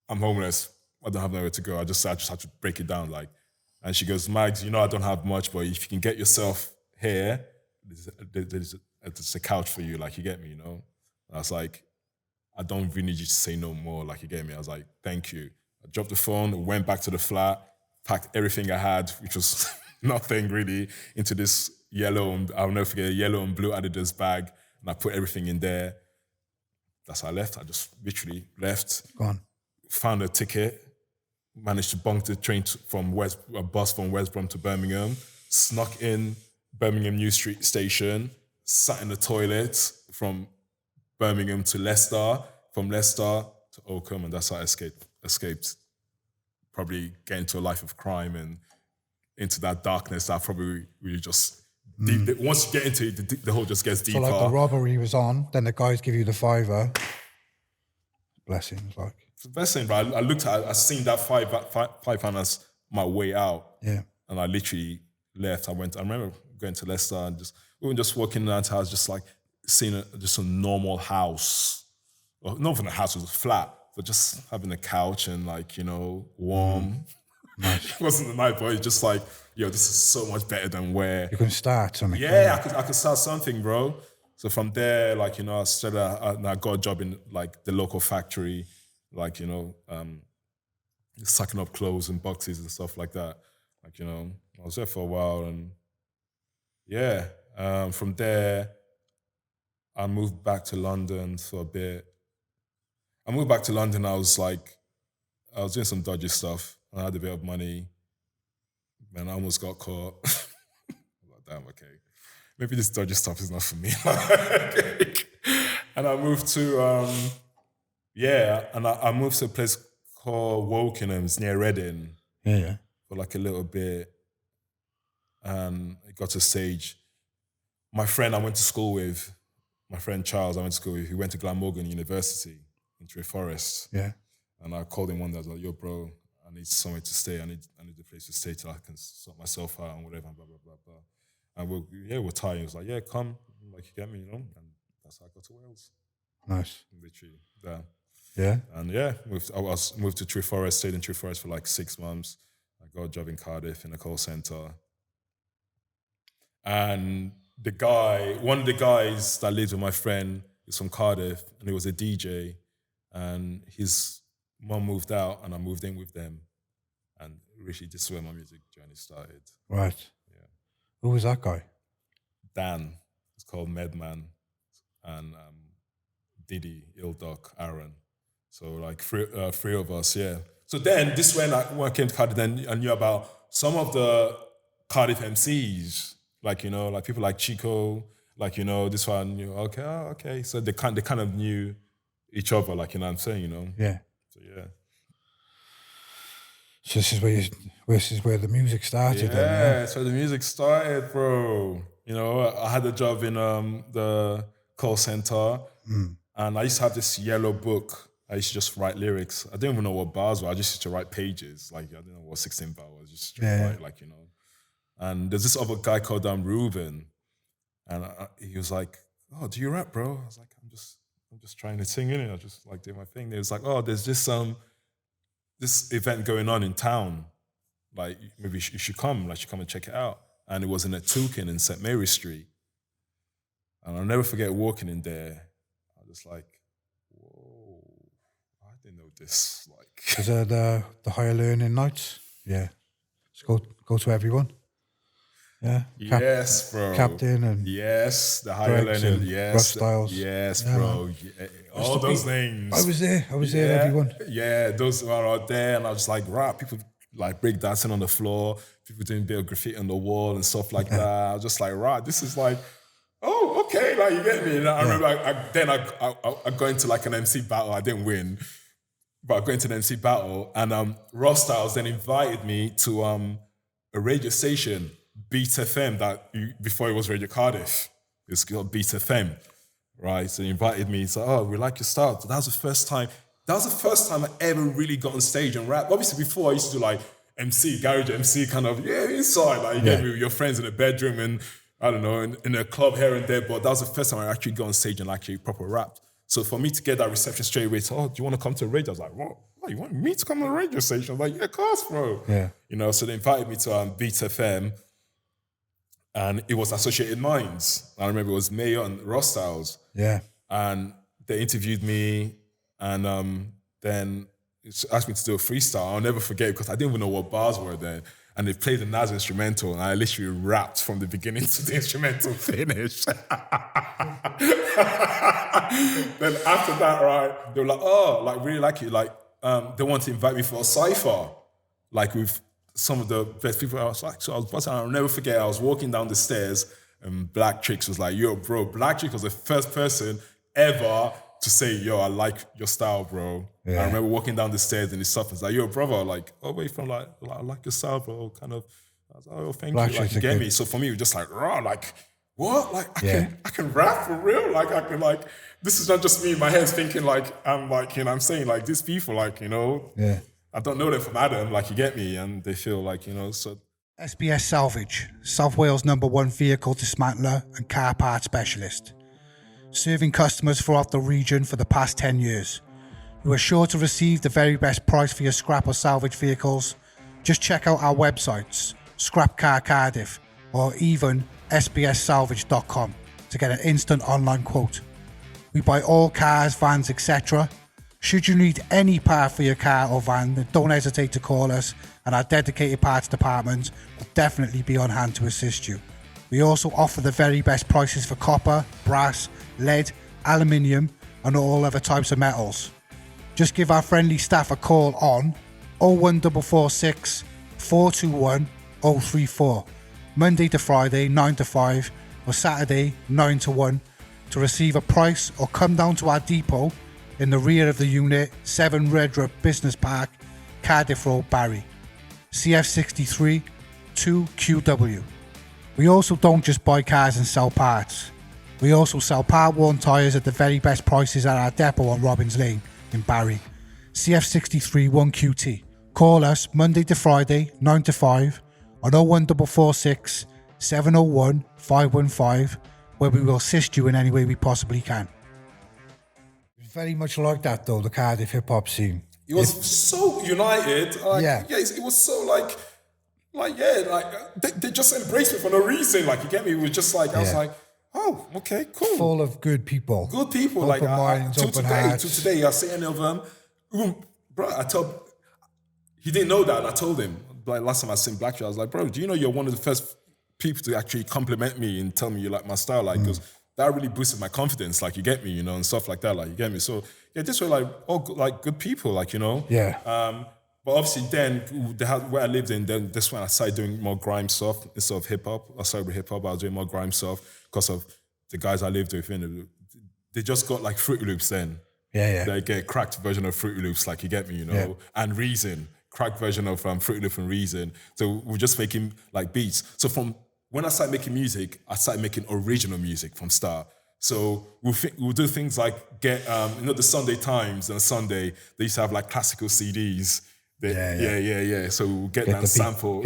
I'm homeless. I don't have nowhere to go. I just had to break it down. Like, and she goes, Mags, I don't have much, but if you can get yourself here, there's a couch for you. Like, you get me, And I was like, I don't really need you to say no more. Like, you get me? I was like, thank you. I dropped the phone, went back to the flat, packed everything I had, which was nothing really, into this I'll never forget, yellow and blue Adidas bag. And I put everything in there. That's how I left. I just literally left. Gone. Found a ticket, managed to bunk the train a bus from West Brom to Birmingham, snuck in Birmingham New Street Station, sat in the toilet from Birmingham to Leicester, from Leicester to Oakham, and that's how I escaped probably getting into a life of crime and into that darkness that probably really just, once you get into it, the hole just gets deeper. So like the robbery was on, then the guys give you the $5. Blessings, like. It's the best thing, bro. I seen that £5 as my way out. Yeah. And I literally left. I remember going to Leicester and we were just walking around the house, just like seeing just a normal house. Well, not even a house, it was a flat, but just having a couch and warm. Nice. It wasn't the night, but it's just like, this is so much better than where. You can start something. Yeah, I could start something, bro. So from there, I started, I got a job in the local factory, sucking up clothes and boxes and stuff like that. I was there for a while, and from there, I moved back to London for a bit. I moved back to London. I was doing some dodgy stuff. I had a bit of money, and I almost got caught. I'm like, damn, okay. Maybe this dodgy stuff is not for me. And I moved to, I moved to a place called Wokingham. It's near Reading. Yeah. For like a little bit. And it got to a stage. My friend I went to school with, my friend Charles I went to school with, he went to Glamorgan University in Tree Forest. Yeah. And I called him one day, I was like, yo, bro, I need somewhere to stay. I need a place to stay till I can sort myself out and whatever, blah, blah, blah, blah. And we're tired. He was like, yeah, come. Like, you get me, you know? And that's how I got to Wales. Nice. Literally, there. Yeah. And moved to Tree Forest, stayed in Tree Forest for like 6 months. I got a job in Cardiff in a call center. And one of the guys that lived with my friend is from Cardiff, and he was a DJ. And his mum moved out, and I moved in with them. And really, this is where my music journey started. Right. Yeah. Who was that guy? Dan. It's called Medman. And Diddy, Ildoc, Aaron. So like three of us, yeah. So then when I came to Cardiff, then I knew about some of the Cardiff MCs, like, you know, like people like Chico, like, you know, this one, you know, okay. So they kind of knew each other, like, you know what I'm saying, you know? Yeah. So yeah. So this is where the music started. Yeah, so the music started, bro. You know, I had a job in the call center, and I used to have this yellow book. I used to just write lyrics. I didn't even know what bars were. I just used to write pages. Like, I didn't know what 16 bar was. Just write, like, you know. And there's this other guy called Ruben, and he was like, "Oh, do you rap, bro?" I was like, "I'm just trying to sing in it. I just like do my thing." He was like, "Oh, there's this event going on in town. Like, maybe you should come. Like, you should come and check it out." And it was in a Toucan in St. Mary Street. And I'll never forget walking in there. I was like, whoa, I didn't know this. Like, is it the higher learning nights? Yeah. Let's go to everyone. Yeah. Yes, bro. Captain and yes, the higher learning. Yes, Rough Styles. Yes, bro. Yeah. All those names. I was there. Everyone. Yeah, those were out there, and I was like, right, people like break dancing on the floor, people doing a bit of graffiti on the wall and stuff like that. I was just like, right, this is like, oh, okay, like, you get me. And I remember I got into like an MC battle. I didn't win, but I got into the MC battle, and Ross Styles then invited me to a radio station, Beat FM, before it was Radio Cardiff. It's called Beat FM, right? So he invited me. So, oh, we like your style. So that was the first time I ever really got on stage and rap. Obviously, before I used to do like MC, garage MC, kind of, inside. Like, you get me with your friends in the bedroom and, I don't know, in a club here and there. But that was the first time I actually got on stage and actually proper rapped. So for me to get that reception straight away, do you want to come to a radio? I was like, what? Oh, you want me to come to a radio station? I was like, yeah, of course, bro. Yeah. You know, so they invited me to Beat FM. And it was Associated Minds. I remember it was Mayor and Ross Styles. Yeah. And they interviewed me, and then asked me to do a freestyle. I'll never forget, because I didn't even know what bars were then. And they played the Nas instrumental, and I literally rapped from the beginning to the instrumental finish. Then after that, right, they were like, oh, like, really like it. Like, they want to invite me for a cypher, like with some of the best people. I was like, so I was buzzing. I'll never forget, I was walking down the stairs, and Black Tricks was like, yo, bro, Black Tricks was the first person ever to say, yo, I like your style, bro. Yeah. I remember walking down the stairs, and his stuff was like, yo, brother, like, oh, wait, from like, I like your style, bro, kind of. I was like, oh, thank you, like, you get me. So for me, it was just like, raw, like, what? Like, I can rap for real? Like, I can, like, this is not just me in my head thinking, like, I'm like, you know, I'm saying, like, these people, like, you know, I don't know them from Adam, like, you get me, and they feel like, you know, so. SBS Salvage, South Wales' #1 vehicle dismantler and car part specialist. Serving customers throughout the region for the past 10 years. You are sure to receive the very best price for your scrap or salvage vehicles. Just check out our websites, Scrap Car Cardiff, or even sbssalvage.com to get an instant online quote. We buy all cars, vans, etc. Should you need any part for your car or van, then don't hesitate to call us, and our dedicated parts department will definitely be on hand to assist you. We also offer the very best prices for copper, brass, lead, aluminium, and all other types of metals. Just give our friendly staff a call on 01446 421 034, Monday to Friday 9 to 5 or Saturday 9 to 1 to receive a price, or come down to our depot in the rear of the unit, 7 Redrup Business Park, Cardiff Road, Barry, CF63 2QW. We also don't just buy cars and sell parts. We also sell part-worn tyres at the very best prices at our depot on Robbins Lane in Barry, CF63 1QT. Call us Monday to Friday 9 to 5 on 01446 701 515, where we will assist you in any way we possibly can. It's very much like that though, the Cardiff hip-hop scene. It was so united. Like, Yeah. it was so they just embraced me for no reason. Like, you get me? It was just like, I was Yeah. like, oh, okay, cool. Full of good people. Good people. Open Like, minds, open hearts. to today, I see any of them. Bro, he didn't know that. And I told him, like, last time I seen Black Tree, I was like, bro, do you know you're one of the first people to actually compliment me and tell me you like my style? Like, because that really boosted my confidence. Like, you get me, and stuff like that. Like, you get me? So, yeah, this were like all good people, like, Yeah. But obviously then, where I lived in, then that's when I started doing more grime stuff instead of hip-hop. I started with hip-hop, I was doing more grime stuff because of the guys I lived with. They just got like Fruity Loops then. Yeah. They get a cracked version of Fruity Loops, like, you get me, Yeah. and Reason, cracked version of Fruity Loop and Reason. So we're just making like beats. So from when I started making music, I started making original music from start. So we'll do things like get, the Sunday Times on Sunday, they used to have like classical CDs. Yeah. So we'll get that sample,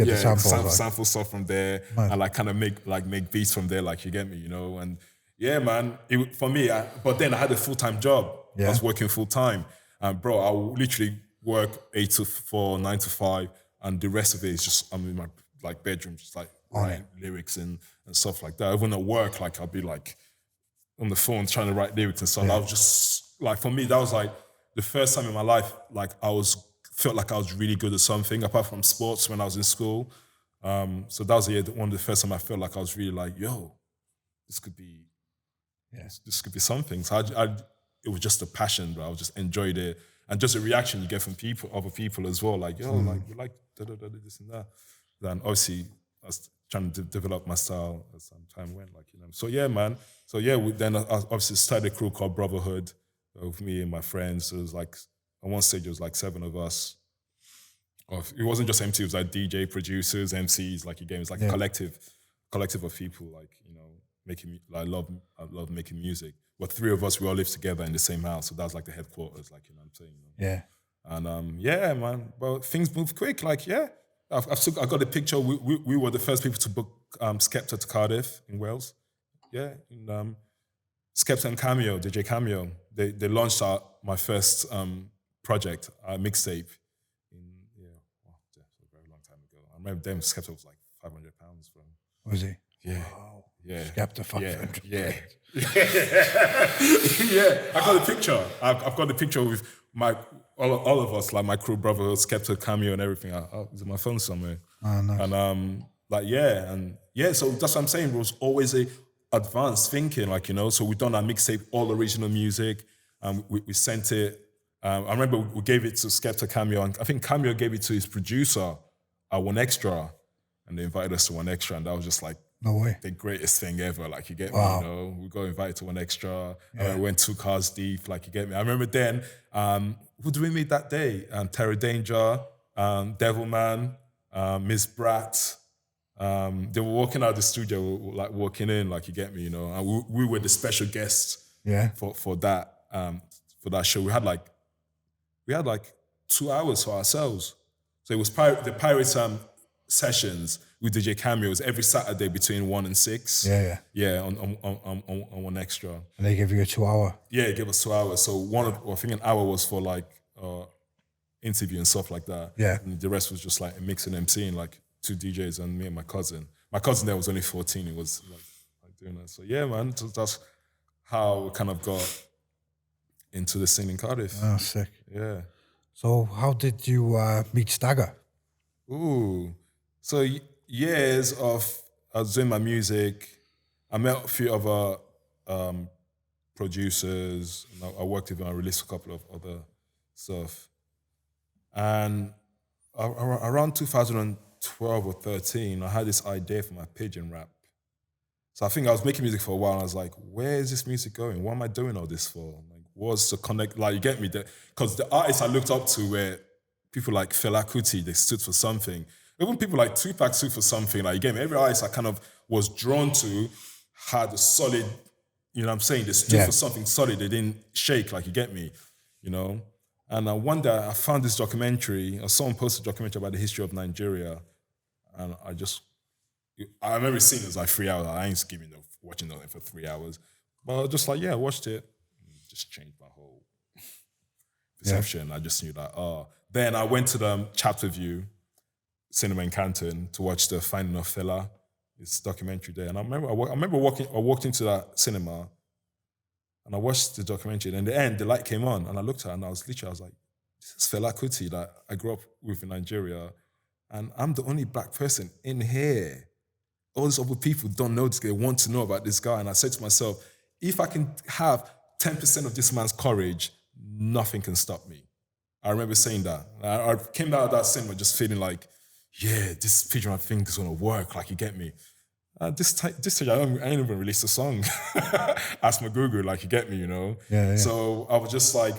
sample stuff from there, and like kind of make beats from there, like, you get me, and yeah, man. For me, but then I had a full-time job. Yeah. I was working full-time, and bro, I would literally work 8 to 4, 9 to 5, and the rest of it is just I'm in my like bedroom, just like writing lyrics and stuff like that. Even at work, like I'll be like on the phone trying to write lyrics and stuff. I was just like, for me, that was like the first time in my life, like felt like I was really good at something, apart from sports when I was in school. So that was one of the first time I felt like I was really like, yo, this could be something. So it was just a passion, bro. I just enjoyed it. And just a reaction you get from other people as well, like, yo, like, we like this and that. Then obviously I was trying to develop my style as time went, like, So yeah, man. So yeah, then I obviously started a crew called Brotherhood with me and my friends. So it was like, on one stage, it was like 7 of us. It wasn't just MC, it was like DJ, producers, MCs, like, it was like a collective of people, like, making, I love making music. But 3 of us, we all lived together in the same house. So that was like the headquarters, like, what I'm saying. Yeah. And yeah, man. But things move quick, like, yeah. I got a picture. We were the first people to book Skepta to Cardiff in Wales. Yeah. And Skepta and Cameo, DJ Cameo, they launched my first project, mixtape. A very long time ago. I remember them, Skepta was like £500, bro. Was he? Yeah. Wow. Yeah. Skepta 500. Yeah. Yeah. I got a picture. I've got a picture with all of us, like my crew, Brotherhood, Skepta, Cameo, and everything. It's in my phone somewhere. Oh, nice. And so that's what I'm saying. It was always a advanced thinking, like, so we done our mixtape, all original music, and we sent it. I remember we gave it to Skepta, Cameo, and I think Cameo gave it to his producer at One Extra, and they invited us to One Extra, and that was just like, no way, the greatest thing ever, like, you get wow. me, we got invited to One Extra, and we went 2 cars deep, like, you get me. I remember then, who did we meet that day? Terror Danger, Devilman, Miss Brat. They were walking out of the studio, like walking in, like, you get me, and we were the special guests for that show. We had like 2 hours for ourselves. So it was the Pirates sessions with DJ Cameos every Saturday between 1 and 6. Yeah, on One Extra. And they give you a 2 hour? Yeah, they gave us 2 hours. So I think an hour was for like interview and stuff like that. Yeah. And the rest was just like mixing MCing, like 2 DJs and me and my cousin. My cousin there was only 14. He was like doing that. So yeah, man, that's how we kind of got into the scene in Cardiff. Oh, sick. Yeah. So how did you meet Stagger? Ooh. So years of I was doing my music. I met a few other producers. And I worked with them. I released a couple of other stuff. And around 2012 or 13, I had this idea for my Pigeon rap. So I think I was making music for a while and I was like, where is this music going? What am I doing all this for? Like, what's the connect? Like, you get me? Because the artists I looked up to were people like Fela Kuti, they stood for something. Even people like Tupac stood for something. Like, you get me? Every artist I kind of was drawn to had a solid, you know what I'm saying? They stood for something solid. They didn't shake, like, you get me? You know? And one day I found this documentary, or someone posted a documentary about the history of Nigeria. And I remember seeing it was like 3 hours. I ain't skimming watching nothing for 3 hours. But I was just like, yeah, I watched it. It just changed my whole perception. I just knew that, Then I went to the Chapter View cinema in Canton to watch the Finding of Fela, this documentary there. And I remember I walked into that cinema and I watched the documentary. And in the end, the light came on and I looked at it and I was like, this is Fela Kuti that I grew up with in Nigeria. And I'm the only black person in here. All these other people don't know this guy, want to know about this guy. And I said to myself, if I can have 10% of this man's courage, nothing can stop me. I remember saying that. I came out of that cinema just feeling like, yeah, this Pigeon thing is gonna work, like, you get me. This stage, I ain't even released a song. Ask MAGUGU, like, you get me, you know? Yeah. So I was just like,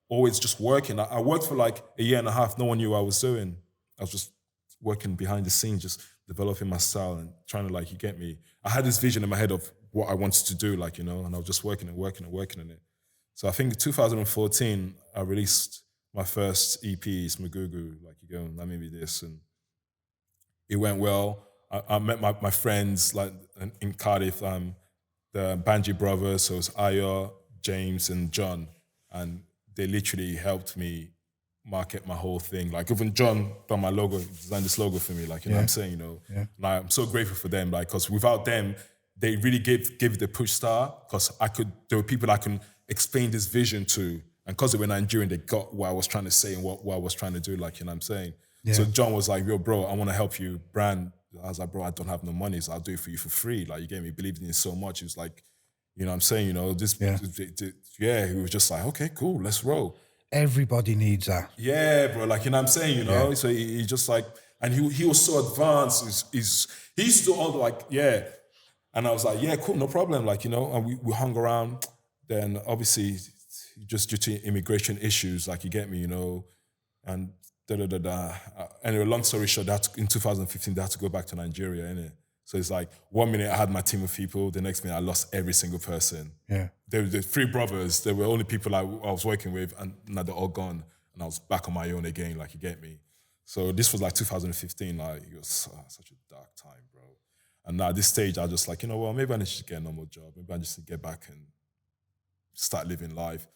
always just working. I worked for like a year and a half. No one knew what I was doing. I was just working behind the scenes, just developing my style and trying to, like, you get me. I had this vision in my head of what I wanted to do, like, you know, and I was just working on it. So I think in 2014, I released my first EP, it's MAGUGU, like, you go, let me be this. And it went well. I met my friends, like, in Cardiff, the Banji brothers, so it was Ayo, James, and John. And they literally helped me market my whole thing. Like, even John done my logo, designed this logo for me, like, you know what I'm saying, you know? Yeah. And I'm so grateful for them, like, because without them, they really gave it the push start, because there were people I can explain this vision to, and because they were Nigerian, they got what I was trying to say and what I was trying to do, like, you know what I'm saying? Yeah. So John was like, yo, bro, I want to help you brand. I was like, bro, I don't have no money, so I'll do it for you for free. Like, you get me? He believed in it so much. He was like, you know what I'm saying? You know, he was just like, okay, cool, let's roll. Everybody needs that. Yeah, bro, like, you know what I'm saying, you know? Yeah. So he just like, and he was so advanced. He used to do all the, like, yeah. And I was like, yeah, cool, no problem. Like, you know, and we hung around. Then obviously, just due to immigration issues, like, you get me, you know, and Anyway, long story short, in 2015, they had to go back to Nigeria, innit? So it's like, 1 minute I had my team of people, the next minute I lost every single person. Yeah. They were the 3 brothers, they were only people I was working with, and now they're all gone. And I was back on my own again, like, you get me? So this was like 2015, like, it was such a dark time, bro. And now at this stage, I was just like, you know what, maybe I need to get a normal job. Maybe I just need to get back and start living life.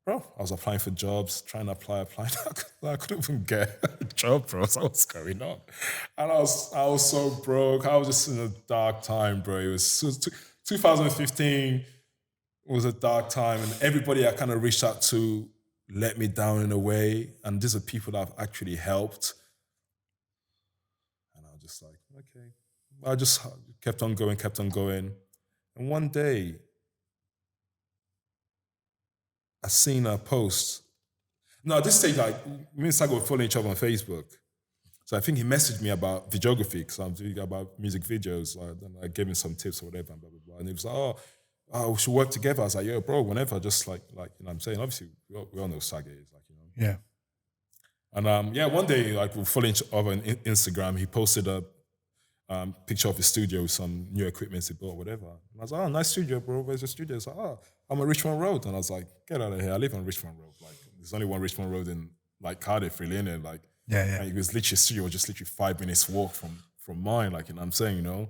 Bro, I was applying for jobs, trying to apply. I couldn't even get a job, bro. So what's going on? And I was so broke. I was just in a dark time, bro. It was 2015 was a dark time, and everybody I kind of reached out to let me down in a way. And these are people that I've actually helped. And I was just like, okay. I just kept on going. And one day, I seen a post. No, at this stage, like, me and Stagger were following each other on Facebook. So I think he messaged me about videography, because I'm doing about music videos. And I gave him some tips or whatever, and blah, blah, blah. And he was like, oh, we should work together. I was like, yeah, bro, whenever, just like, you know what I'm saying? Obviously, we all know Stagger is, like, you know. Yeah. And one day, like, we were following each other on Instagram. He posted a picture of his studio with some new equipment he bought, whatever. And I was like, oh, nice studio, bro. Where's your studio? He's like, oh, I'm on Richmond Road. And I was like, get out of here. I live on Richmond Road. Like, there's only one Richmond Road in, like, Cardiff, really, innit? Like, yeah. And it was literally, his studio was just literally 5 minutes walk from mine, like, you know what I'm saying, you know?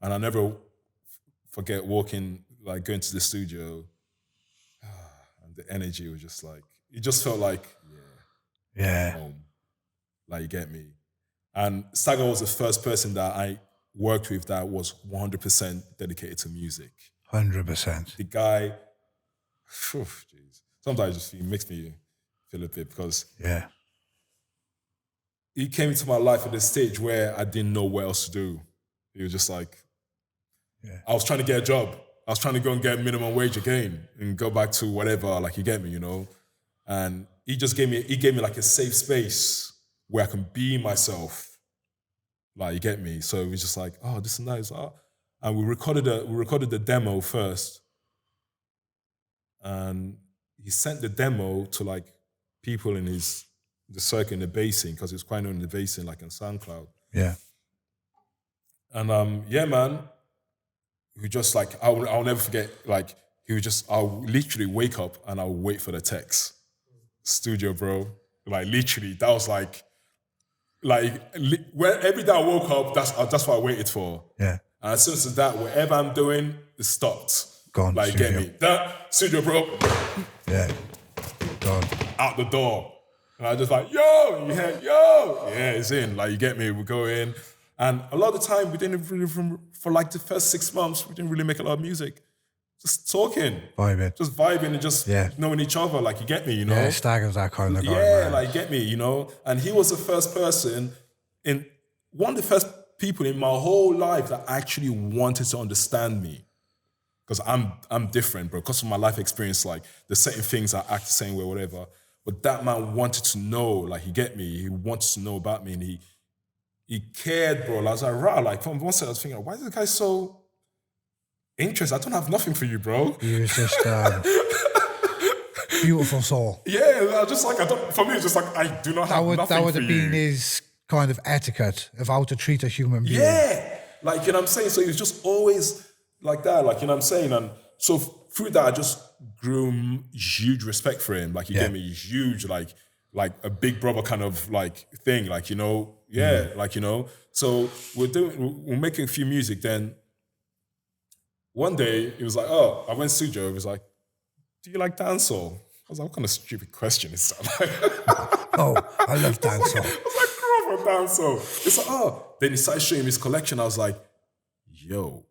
And I never forget going to the studio, and the energy was just like, it just felt like, yeah. Home. Like, you get me? And Stagger was the first person that I worked with that was 100% dedicated to music. 100%. The guy, jeez. sometimes it makes me feel a bit because Yeah. he came into my life at a stage where I didn't know what else to do. He was just like, I was trying to get a job. I was trying to go and get minimum wage again and go back to whatever, like you get me, you know? And he gave me like a safe space where I can be myself. Like you get me? So it was just like, oh, this is nice. Oh. And we recorded the demo first. And he sent the demo to like people in the circuit in the basin, because it's quite known in the basin, like in SoundCloud. Yeah. And yeah, man, we just like, I'll never forget, like, I'll literally wake up and I'll wait for the text. Studio, bro. Like, literally, that was like where every day I woke up, that's what I waited for. Yeah. And as soon as that, whatever I'm doing, it stopped. Gone. Like, Studio. get me? That studio, bro. Yeah. Gone. Out the door. And I just like, yo, yo. Yeah, it's in. Like, you get me? We go in. And a lot of the time, we didn't really, for like the first 6 months, we didn't really make a lot of music. Just talking. Vibing. Just vibing and just knowing each other. Like, you get me, you know? Yeah, Stagger's that kind of guy. Yeah, man. like, get me, you know? And he was the first person, one of the first people in my whole life that actually wanted to understand me. Because I'm different, bro. Because of my life experience, like, there's certain things I act the same way, whatever. But that man wanted to know, like, you get me? He wanted to know about me, and he cared, bro. I was like, rah, like, from one side I was thinking, why is this guy so interested? I don't have nothing for you, bro. He was just beautiful soul. Yeah, I just like, for me, it's just like, I do not have nothing for you. That would have been his kind of etiquette of how to treat a human being. Yeah, like, you know what I'm saying? So he was just always like that, like, you know what I'm saying? And so through that, I just grew huge respect for him. Like, he gave me huge, like a big brother kind of like thing, like, you know, like, you know. So we're making a few music. Then one day he was like, oh, I went to studio. He was like, do you like dancehall? I was like, what kind of stupid question is that? Oh, I love dancehall. I was like, grew up on dancehall. It's like, oh. Then he started showing me his collection. I was like, yo,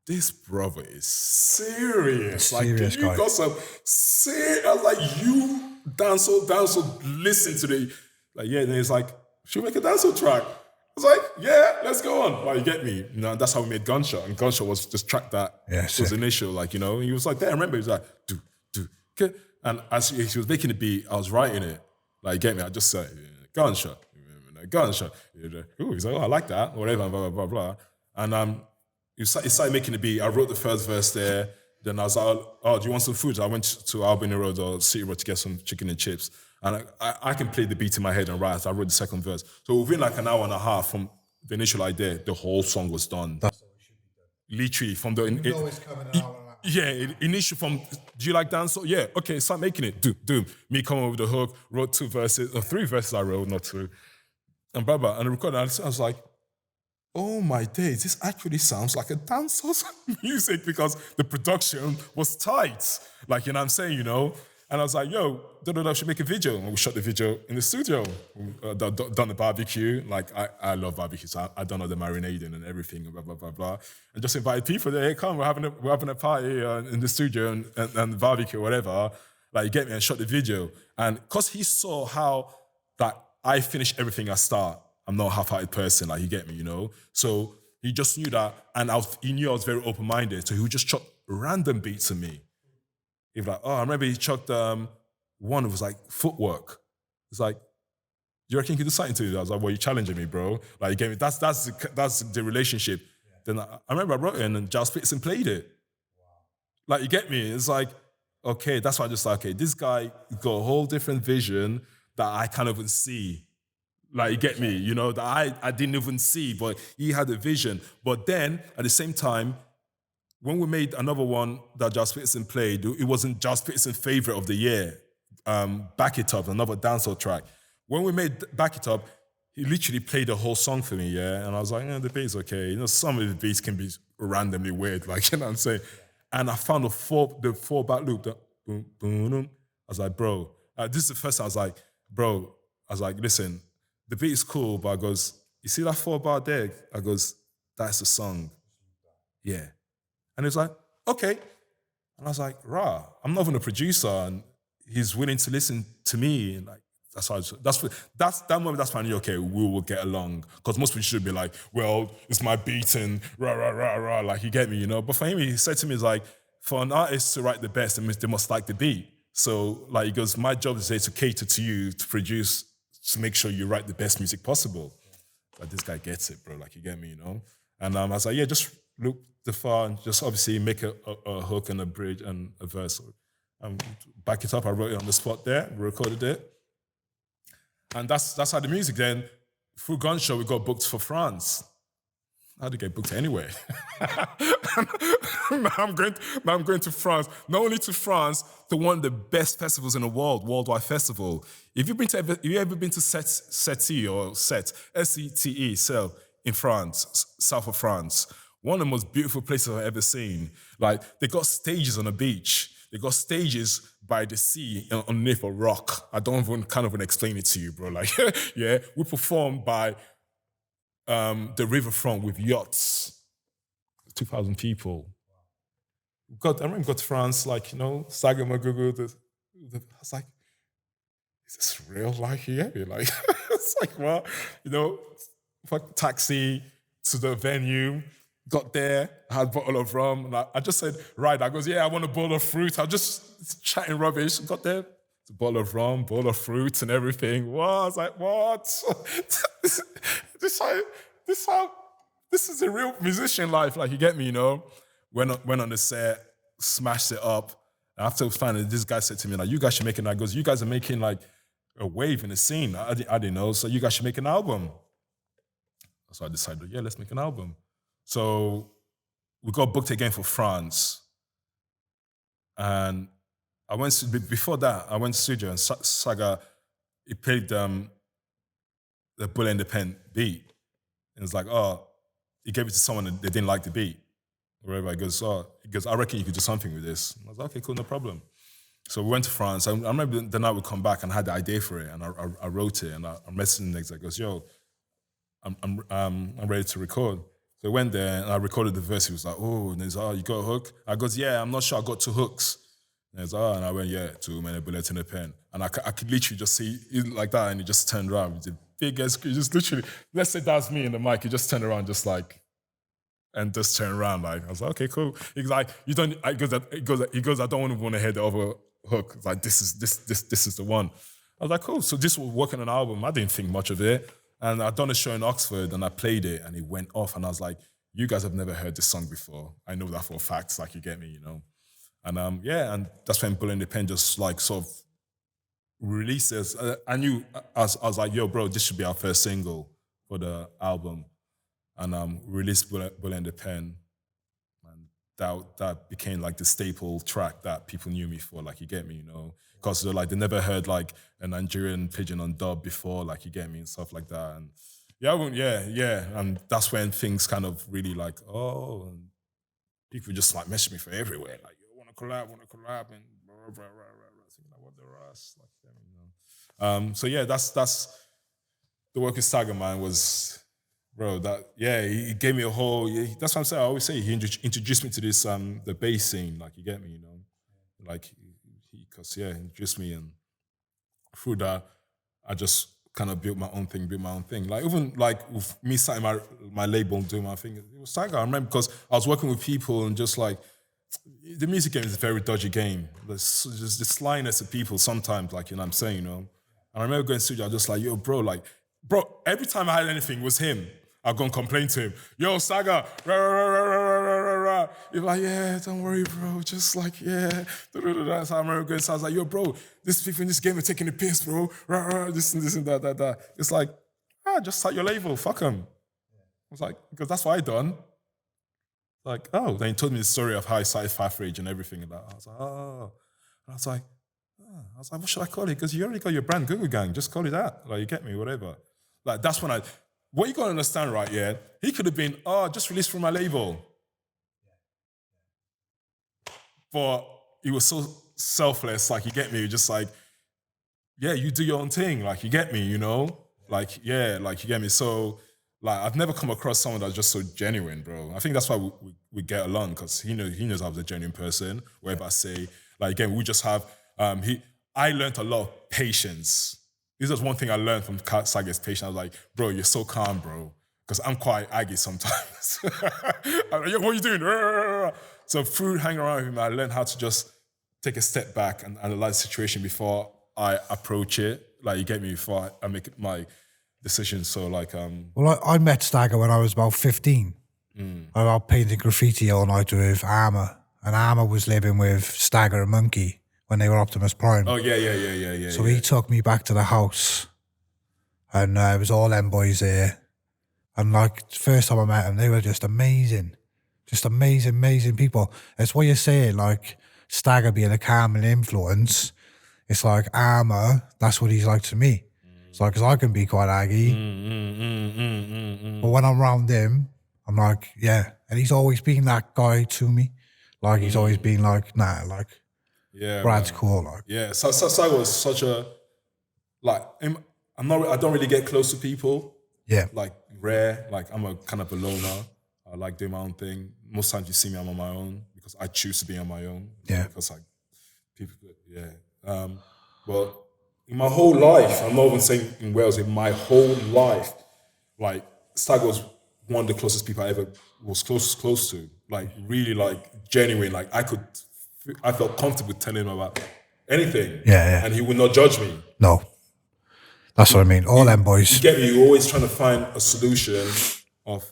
this brother is serious. Like, serious you guy. got some serious. I was like, you dancehall, listen to the, like, yeah. Then he's like, should we make a dancehall track? I was like, yeah, let's go on. Like, you get me? You know, that's how we made Gunshot. And Gunshot was just track that was initial, like, you know. And he was like, there, I remember, he was like, do. And as he was making the beat, I was writing it. Like, you get me? I just said, Gunshot. Ooh, he's like, oh, I like that, whatever, blah, blah, blah, blah. And he started making the beat. I wrote the first verse there. Then I was like, oh, do you want some food? I went to Albany Road or City Road to get some chicken and chips. And I can play the beat in my head and write. So I wrote the second verse. So within like an hour and a half from the initial idea, the whole song was done. That's how it should be done. Literally from the... it's coming an hour and a half. Yeah, initial from, do you like dancehall? Yeah, okay, start making it. Do. Me coming up with the hook, wrote 2 verses, or 3 verses I wrote, not 2. And blah, blah. And I recorded, I was like, oh my days, this actually sounds like a dancehall music because the production was tight. Like, you know what I'm saying, you know? And I was like, yo, I should make a video. And we shot the video in the studio. Done the barbecue. Like, I love barbecue, so I done all the marinading and everything, blah, blah, blah, blah. And just invited people there, hey, come, we're having a party in the studio and barbecue, whatever. Like, you get me, and shot the video. And because he saw how that I finish everything I start, I'm not a half-hearted person, like, you get me, you know? So he just knew that, and he knew I was very open-minded, so he would just chuck random beats at me. He was like, oh, I remember he chucked one that was like footwork. It's like, do you reckon you could do something to it? I was like, well, you're challenging me, bro. Like, you get me? That's the relationship. Yeah. Then I remember I wrote it and Giles Pitson played it. Wow. Like, you get me? It's like, okay, that's why I just like, okay, this guy got a whole different vision that I can't even see. Like, you get me? You know, that I didn't even see, but he had a vision. But then, at the same time, when we made another one that Giles Pitson played, it wasn't Giles Pitson's favorite of the year. Back It Up, another dancehall track. When we made Back It Up, he literally played the whole song for me, yeah? And I was like, the beat's okay. You know, some of the beats can be randomly weird, like, you know what I'm saying? And I found the 4-bar loop, the boom, boom, boom. I was like, bro, this is the first time I was like, bro, listen, the beat is cool, but I goes, you see that 4-bar there? I goes, that's the song. Yeah. And he was like, okay. And I was like, rah, I'm not even a producer. And he's willing to listen to me. And like, that's that moment. That's finally okay. We will get along, because most people should be like, well, it's my beat and rah rah rah rah. Like, you get me, you know. But for him, he said to me, it's like, for an artist to write the best, they must like the beat. So like, he goes, my job is there to cater to you, to produce, to make sure you write the best music possible. Like, this guy gets it, bro. Like, you get me, you know. And I was like, yeah, just look the far and just obviously make a hook and a bridge and a verse. Back it up. I wrote it on the spot there, recorded it. And that's how the music then, through Gunshot, we got booked for France. How did I get booked anywhere? now I'm going to France. Not only to France, to one of the best festivals in the world, worldwide festival. If you've ever been to SETE or SET, S-E-T-E, so in France, south of France, one of the most beautiful places I've ever seen. Like, they got stages on the beach. They got stages by the sea underneath a rock. I don't even kind of explain it to you, bro. Like, yeah, we performed by the riverfront with yachts. 2,000 people. I remember we got to France, like, you know, Stagger, MAGUGU. I was like, is this real? Like, yeah, like, it's like, what? You know, taxi to the venue. Got there, had a bottle of rum, and I just said, right, I goes, yeah, I want a bowl of fruit. I was just chatting rubbish. Got there, a bottle of rum, bowl of fruit and everything. What? I was like, what? This is a real musician life, like, you get me, you know? Went on the set, smashed it up. After finally, this guy said to me, like, you guys should make I goes, you guys are making like a wave in the scene. I didn't know, so you guys should make an album. So I decided, yeah, let's make an album. So we got booked again for France. And before that, I went to studio and Saga, he played the Bullet in the Pen beat. And it's like, he gave it to someone and they didn't like the beat. Wherever he goes, I reckon you could do something with this. And I was like, okay, cool, no problem. So we went to France. I remember the night we come back and I had the idea for it, and I wrote it, and I messaged him next day. I goes, yo, I'm ready to record. So I went there and I recorded the verse. He was like, oh, and he's like, you got a hook? I goes, yeah, I'm not sure I got 2 hooks. And he's like, and I went, yeah, 2 men, a bullet in a pen. And I could literally just see it like that, and he just turned around with the biggest, just literally, let's say that's me in the mic, he just turned around just like, and just turned around like, I was like, okay, cool. He's like, you don't, he goes, I don't want to hear the other hook. It's like, this is the one. I was like, cool. So this was working on an album. I didn't think much of it. And I'd done a show in Oxford and I played it and it went off. And I was like, you guys have never heard this song before. I know that for a fact, like, you get me, you know? And yeah, and that's when Bullet in the Pen just like sort of releases. I knew, I was like, yo, bro, this should be our first single for the album. And released Bullet in the Pen. And that became like the staple track that people knew me for, like, you get me, you know? Because like, they never heard like a Nigerian pidgin on dub before, like, you get me, and stuff like that. And yeah. And that's when things kind of really like, and people just like message me from everywhere, like, you want to collab, and blah, blah, blah. Thinking like, what the rest, like, you know. So yeah, that's the work with Stagger, man, was, bro, he gave me a whole, that's what I'm saying, I always say, he introduced me to this, the bass scene, like, you get me, you know, like, he introduced me, and through that, I just kind of built my own thing. Like, even like with me starting my label and doing my thing, it was Stagger. I remember because I was working with people and just like, the music game is a very dodgy game. There's just the slyness of people sometimes, like, you know what I'm saying, you know. And I remember going to the studio, I was just like, yo, bro, every time I had anything, it was him. I'd go and complain to him, yo, Stagger, rah, rah, rah, rah, rah, rah, rah, rah. He'd be like, yeah, don't worry, bro, just like, yeah. So I remember going, so I was like, yo, bro, these people in this game are taking the piss, bro. Rah, rah, this and that. It's like, just start your label, fuck them. I was like, because that's what I done. Like, then he told me the story of how he started Five Rage and everything and that. I was like, And I was like, what should I call it? Because you already got your brand, Google Gang, just call it that. Like, you get me, whatever. Like, that's when what you gotta understand, right, yeah? He could have been, just released from my label. But he was so selfless, like, you get me, just like, yeah, you do your own thing, like, you get me, you know? Like, yeah, like, you get me. So, like, I've never come across someone that's just so genuine, bro. I think that's why we get along, because he knows I was a genuine person. Whatever I say, like, again, we just have, I learned a lot of patience. This is one thing I learned from Stagger's patience. I was like, bro, you're so calm, bro. Because I'm quite aggy sometimes. I'm like, yo, what are you doing? So through hanging around with him, I learned how to just take a step back and analyze the situation before I approach it. Like, you get me, before I make my decision. So like... Well, I met Stagger when I was about 15. I was painting graffiti all night with Armour. And Armour was living with Stagger and Monkey when they were Optimus Prime. Oh, yeah. So he took me back to the house. And it was all them boys there. And like, first time I met them, they were just amazing. Just amazing people. It's what you're saying, like, Stagger being a calming influence. It's like Armour, that's what he's like to me. It's like, because I can be quite aggy. But when I'm around him, I'm like, yeah. And he's always been that guy to me. Like, he's always been like, nah, like, yeah, Brad's man. cool. Like, yeah, Stagger was such a, like, I don't really get close to people. yeah. Like, rare. Like, I'm a kind of a loner. I like doing my own thing. Most times you see me, I'm on my own because I choose to be on my own. Yeah. Because like people, yeah. Well, in my whole life, I'm not even saying in Wales, in my whole life, like Stagger was one of the closest people I ever was close to. Like really, like genuine. Like I felt comfortable telling him about anything. Yeah. And he would not judge me. No. That's what I mean. All them boys. You get me? You're always trying to find a solution of,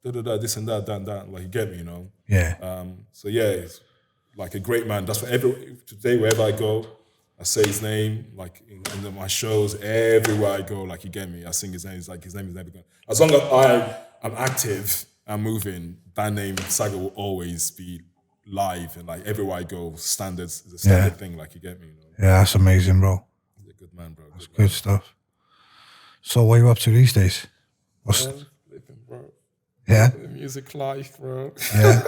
this and that, that. Like, you get me, you know? Yeah. So, yeah, it's like a great man. That's what today, wherever I go, I say his name. Like, in my shows, everywhere I go, like, you get me? I sing his name. It's like, his name is never going. As long as I'm active and moving, that name, Stagger, will always be live. And, like, everywhere I go, standards is a standard thing. Like, you get me, you know? Yeah, that's amazing, bro. He's a good man, bro. Good stuff. So what are you up to these days? Living, bro. Yeah? The music life, bro. Yeah.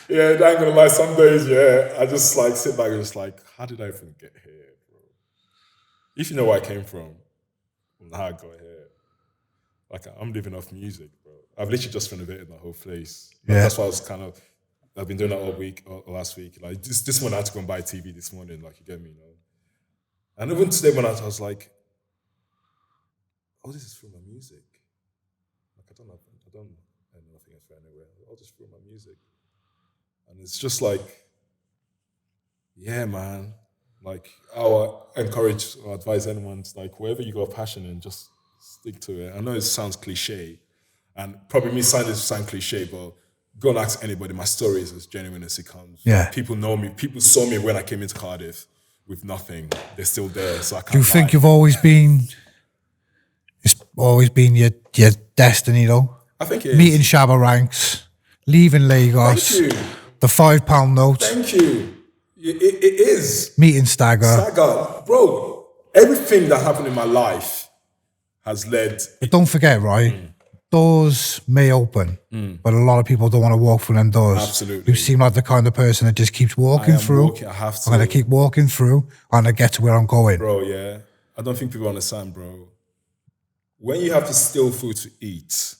Yeah, I ain't gonna lie, some days, yeah, I just like sit back and just like, how did I even get here, bro? If you know where I came from how I got here, like I'm living off music, bro. I've literally just renovated my whole place. Like, Yeah. that's why I've been doing that all week, or last week. Like this one I had to go and buy a TV this morning, like you get me, you know? And even today when I was like, oh, this is through my music. Like I don't have nothing else for anywhere. I'll just through my music. And it's just like, yeah, man. Like I would encourage or advise anyone to like wherever you got passion in, just stick to it. I know it sounds cliche, and probably me sound cliche, but go and ask anybody. My story is as genuine as it comes. Yeah. People know me. People saw me when I came into Cardiff with nothing. They're still there, so I can't. Do you think lie. you've always been? It's always been your destiny, though. I think it is. Meeting Shabba Ranks, leaving Lagos, Thank you. the £5 note, Thank you. It is. meeting Stagger. Stagger. Bro, everything that happened in my life has led. But don't forget, right? Doors may open, but a lot of people don't want to walk through them doors. Absolutely. You seem like the kind of person that just keeps walking through. I have to. I'm going to keep walking through and I get to where I'm going. Bro, yeah. I don't think people understand, bro. When you have to steal food to eat,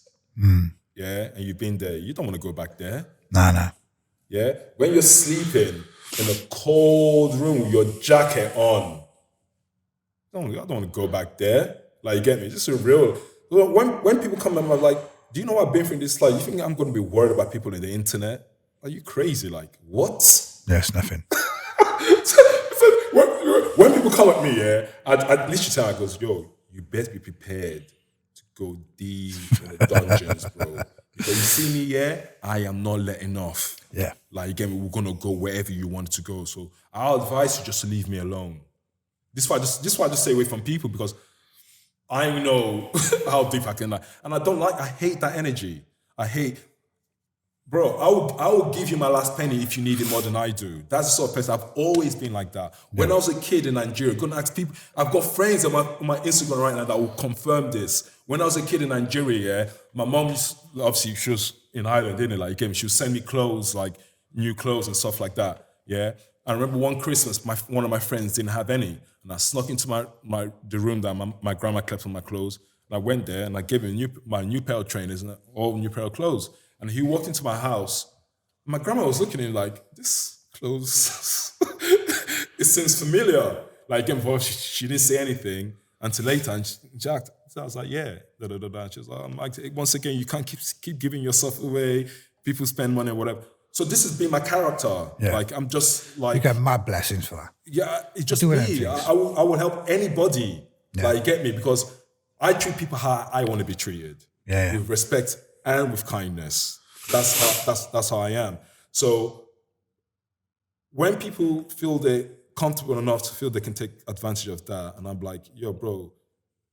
yeah, and you've been there, you don't want to go back there. Nah. Yeah? When you're sleeping in a cold room with your jacket on, I don't want to go back there. Like, you get me? Just a real... When people come and I'm like, do you know what I've been through in this life? You think I'm going to be worried about people in the internet? Are you crazy? Like, what? There's nothing. When people come at me, yeah, I'd literally tell them, I goes, yo, you best be prepared to go deep in the dungeons, bro. Because you see me, yeah, I am not letting off. Yeah. Like, again, we're going to go wherever you want to go. So I'll advise you just to leave me alone. This is why I just stay away from people, because I know how deep I can lie. And I hate that energy. Bro, I will give you my last penny if you need it more than I do. That's the sort of person I've always been like that. When I was a kid in Nigeria, go and ask people, I've got friends on my Instagram right now that will confirm this. When I was a kid in Nigeria, yeah, my mom obviously she was in Ireland, didn't it? Like, again, she would send me clothes, like new clothes and stuff like that. Yeah. I remember one Christmas, one of my friends didn't have any. And I snuck into the room that my grandma kept on my clothes. And I went there and I gave him my new pair of trainers and all new pair of clothes. And he walked into my house. My grandma was looking at him like, this clothes, it seems familiar. Like again, before she didn't say anything until later, and she jacked. So I was like, yeah, She was like, once again, you can't keep giving yourself away. People spend money or whatever. So this has been my character. Yeah. Like I'm just like You get mad blessings for that. yeah, it's just doing me. I will help anybody. Like you get me because I treat people how I want to be treated. Yeah. With respect and with kindness. That's how I am. So when people feel they're comfortable enough to feel they can take advantage of that, and I'm like, yo, bro,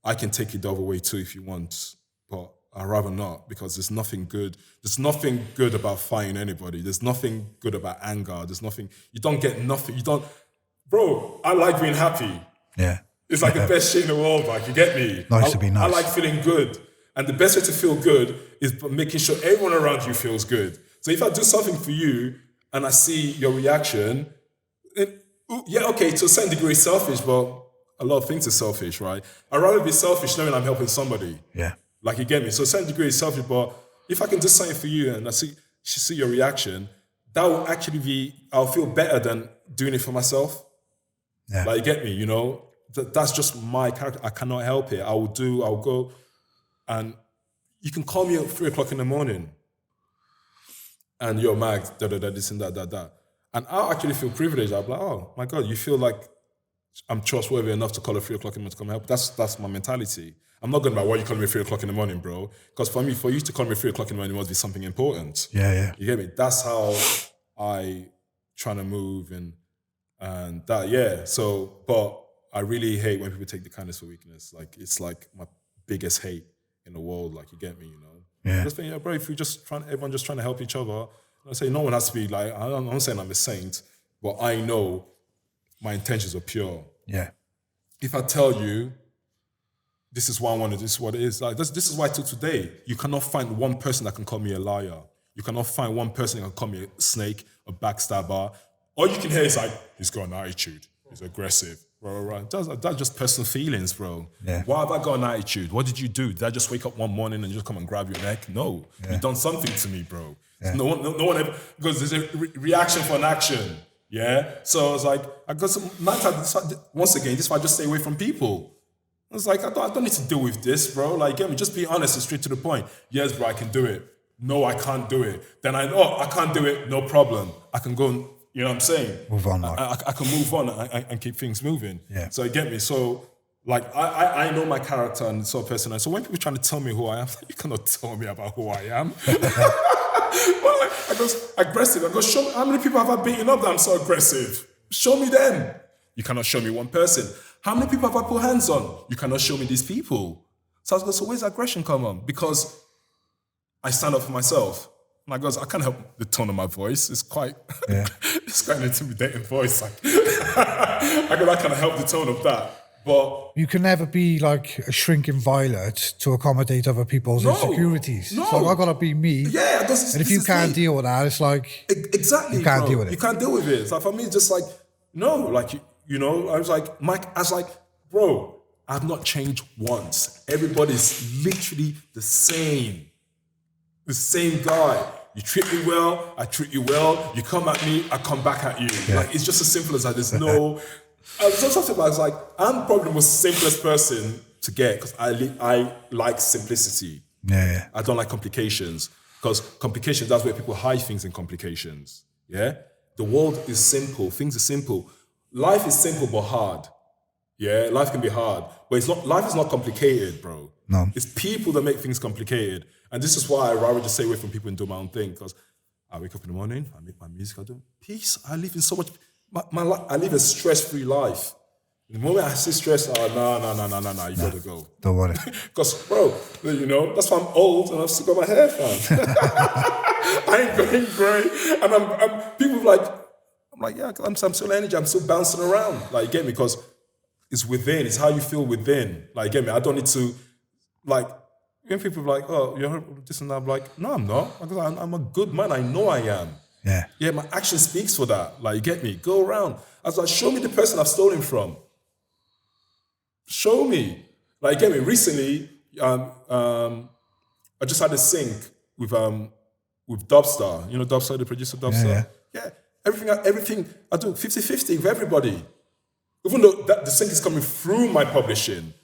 I can take it the other way too if you want, but I'd rather not because there's nothing good. There's nothing good about fighting anybody. There's nothing good about anger. You don't get nothing. Bro, I like being happy. Yeah. It's like the best shit in the world, like, you get me? Nice to be nice. I like feeling good. And the best way to feel good is making sure everyone around you feels good. So if I do something for you and I see your reaction, okay, to a certain degree it's selfish, but a lot of things are selfish, right? I'd rather be selfish knowing I'm helping somebody. Yeah. Like, you get me? So a certain degree it's selfish, but if I can do something for you and I see your reaction, that will actually I'll feel better than doing it for myself. Yeah. Like, you get me, you know? That's just my character. I cannot help it. I'll go, and you can call me at 3:00 in the morning and you're Mag, this and that. And I'll actually feel privileged. I'll be like, oh my God, you feel like I'm trustworthy enough to call at 3:00 in the morning to come help. That's my mentality. I'm not going to be like, why are you calling me at 3:00 in the morning, bro? Because for you to call me at 3:00 in the morning, it must be something important. Yeah. You get me? That's how I try to move and that, yeah. So, but I really hate when people take the kindness for weakness. Like, it's like my biggest hate in the world. Like, you get me, you know? Yeah. Just think, bro, if everyone just trying to help each other, I say no one has to be like, I'm not saying I'm a saint, but I know my intentions are pure. Yeah. If I tell you, this is what I want to do, this is what it is, like, this is why till today, you cannot find one person that can call me a liar. You cannot find one person that can call me a snake, a backstabber. All you can hear is like, he's got an attitude, he's aggressive. Right. That's just personal feelings, bro. Yeah. Why have I got an attitude? What did you do? Did I just wake up one morning and just come and grab your neck? No. Yeah. You've done something to me, bro. Yeah. No one ever, because there's a reaction for an action. Yeah? So I was like, I got some, once again, this is why I just stay away from people. I was like, I don't need to deal with this, bro. Like, get me, just be honest and straight to the point. Yes, bro, I can do it. No, I can't do it. Then I can't do it, no problem. I can go and, you know what I'm saying? Move on. I can move on and keep things moving. Yeah. So you get me? So, like, I know my character and sort of person. So when people are trying to tell me who I am, you cannot tell me about who I am. Well, like, I go aggressive. I go, show me, how many people have I beaten up that I'm so aggressive? Show me them. You cannot show me one person. How many people have I put hands on? You cannot show me these people. So I was like, so where's aggression come on? Because I stand up for myself. And I goes, I can't help the tone of my voice. It's quite, it's quite an intimidating voice. Like, I can't help the tone of that. But you can never be like a shrinking violet to accommodate other people's insecurities. No. So I gotta be me. Yeah, and if you can't deal with that, it's like exactly, you can't bro. deal with it. You can't deal with it. So for me, it's just like no, like you know. I was like, bro, I've not changed once. Everybody's literally the same guy. You treat me well, I treat you well. You come at me, I come back at you. Yeah. Like, it's just as simple as that. There's no. Something about it's like, I'm probably the most simplest person to get because I like simplicity. Yeah. I don't like complications because complications, that's where people hide things in complications. Yeah? The world is simple. Things are simple. Life is simple but hard. Yeah? Life can be hard. But it's not. Life is not complicated, bro. No. It's people that make things complicated. And this is why I'd rather just stay away from people and do my own thing because I wake up in the morning, I make my music, I do peace. I live in so much... I live a stress-free life. The moment I see stress, no, you gotta go. Don't worry. Because, bro, you know, that's why I'm old and I've still got my hair, fam. I ain't going grey. And I'm people I'm like, yeah, I'm still energy, I'm still bouncing around. Like, you get me? Because it's within, it's how you feel within. Like, you get me? I don't need to, like, when people are like, oh, you're this and that, I'm like, no, I'm not. Because I'm a good man, I know I am. Yeah, my action speaks for that. Like, you get me? Go around. I was like, show me the person I've stolen from. Show me. Like, you get me? Recently, I just had a sync with Dubstar. You know Dubstar, the producer Dubstar? Yeah. Everything I do 50-50 with everybody. even though the sync is coming through my publishing,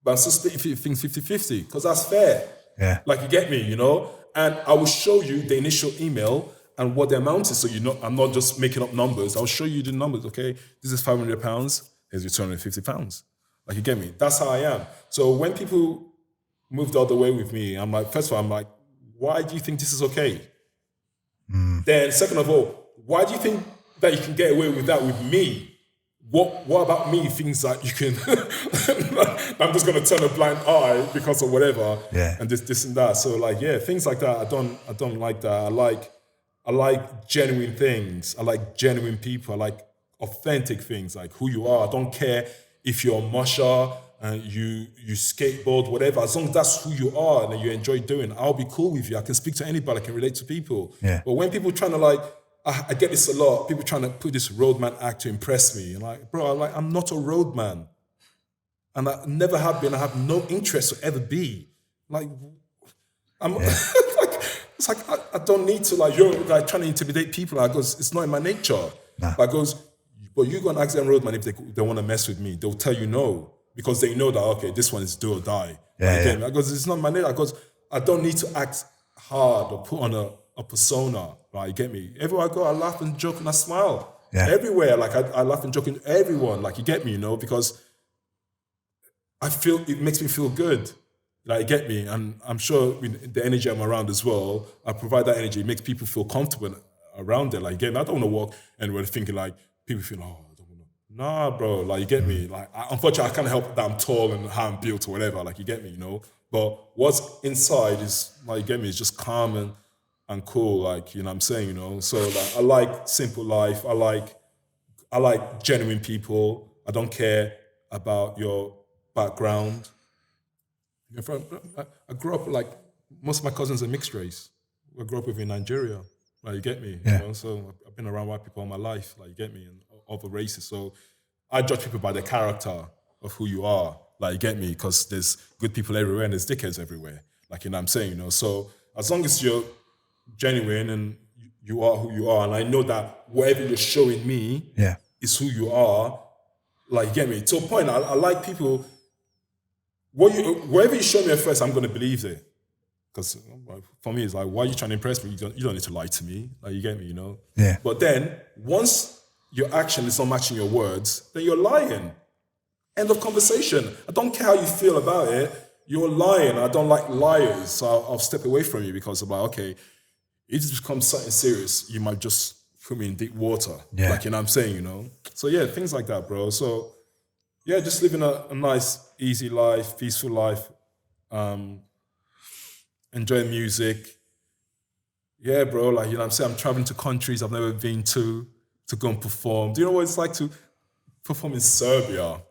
but I'm still splitting things 50-50 because that's fair. Yeah. Like, you get me, you know? And I will show you the initial email and what the amount is, so I'm not just making up numbers. I'll show you the numbers, okay? This is £500, here's your £250. Like, you get me? That's how I am. So when people move the other way with me, I'm like, first of all, I'm like, why do you think this is okay? Then second of all, why do you think that you can get away with that with me? What about me thinks that you can, I'm just going to turn a blind eye because of whatever, and this and that. So like, yeah, things like that, I don't like that. I like genuine things. I like genuine people. I like authentic things, like who you are. I don't care if you're a musher and you skateboard, whatever. As long as that's who you are and you enjoy doing, I'll be cool with you. I can speak to anybody. I can relate to people. Yeah. But when people trying to like, I get this a lot. People trying to put this roadman act to impress me. And like, bro, I'm not a roadman. And I never have been. I have no interest to ever be. Like, it's like I don't need to, like, you're like trying to intimidate people. I goes, it's not in my nature. Nah. I goes, but you go and ask them roadman if they want to mess with me. They'll tell you no, because they know that, okay, this one is do or die. I goes, it's not my nature. I goes, I don't need to act hard or put on a persona. Right, you get me? Everywhere I go, I laugh and joke and I smile. Yeah. Everywhere, like I laugh and joke with everyone. Like, you get me, you know, because I feel it makes me feel good. Like, you get me? And I'm sure the energy I'm around as well, I provide that energy. It makes people feel comfortable around it. Like, again, I don't want to walk anywhere thinking like, people feel, oh, I don't want to. Nah, bro, like, you get me? Like, unfortunately, I can't help that I'm tall and how I'm built or whatever. Like, you get me, you know? But what's inside is, like, you get me? It's just calm and cool, like, you know what I'm saying, you know? So, like, I like simple life. I like genuine people. I don't care about your background. I grew up, like, most of my cousins are mixed race. I grew up with in Nigeria, like, you get me? Yeah. You know? So I've been around white people all my life, like, you get me? And other races. So I judge people by their character of who you are, like, you get me? Because there's good people everywhere and there's dickheads everywhere, like, you know what I'm saying, you know? So as long as you're genuine and you are who you are, and I know that whatever you're showing me is who you are, like, you get me? To a point, I like people, whatever you show me at first, I'm going to believe it. Because for me, it's like, why are you trying to impress me? You don't need to lie to me, like, you get me, you know? Yeah. But then, once your action is not matching your words, then you're lying. End of conversation. I don't care how you feel about it, you're lying. I don't like liars, so I'll step away from you, because I'm like, okay, it just becomes something serious, you might just put me in deep water. Yeah. Like, you know what I'm saying, you know? So yeah, things like that, bro. So yeah, just living a nice, easy life, peaceful life, enjoying music. Yeah, bro, like, you know what I'm saying? I'm traveling to countries I've never been to go and perform. Do you know what it's like to perform in Serbia?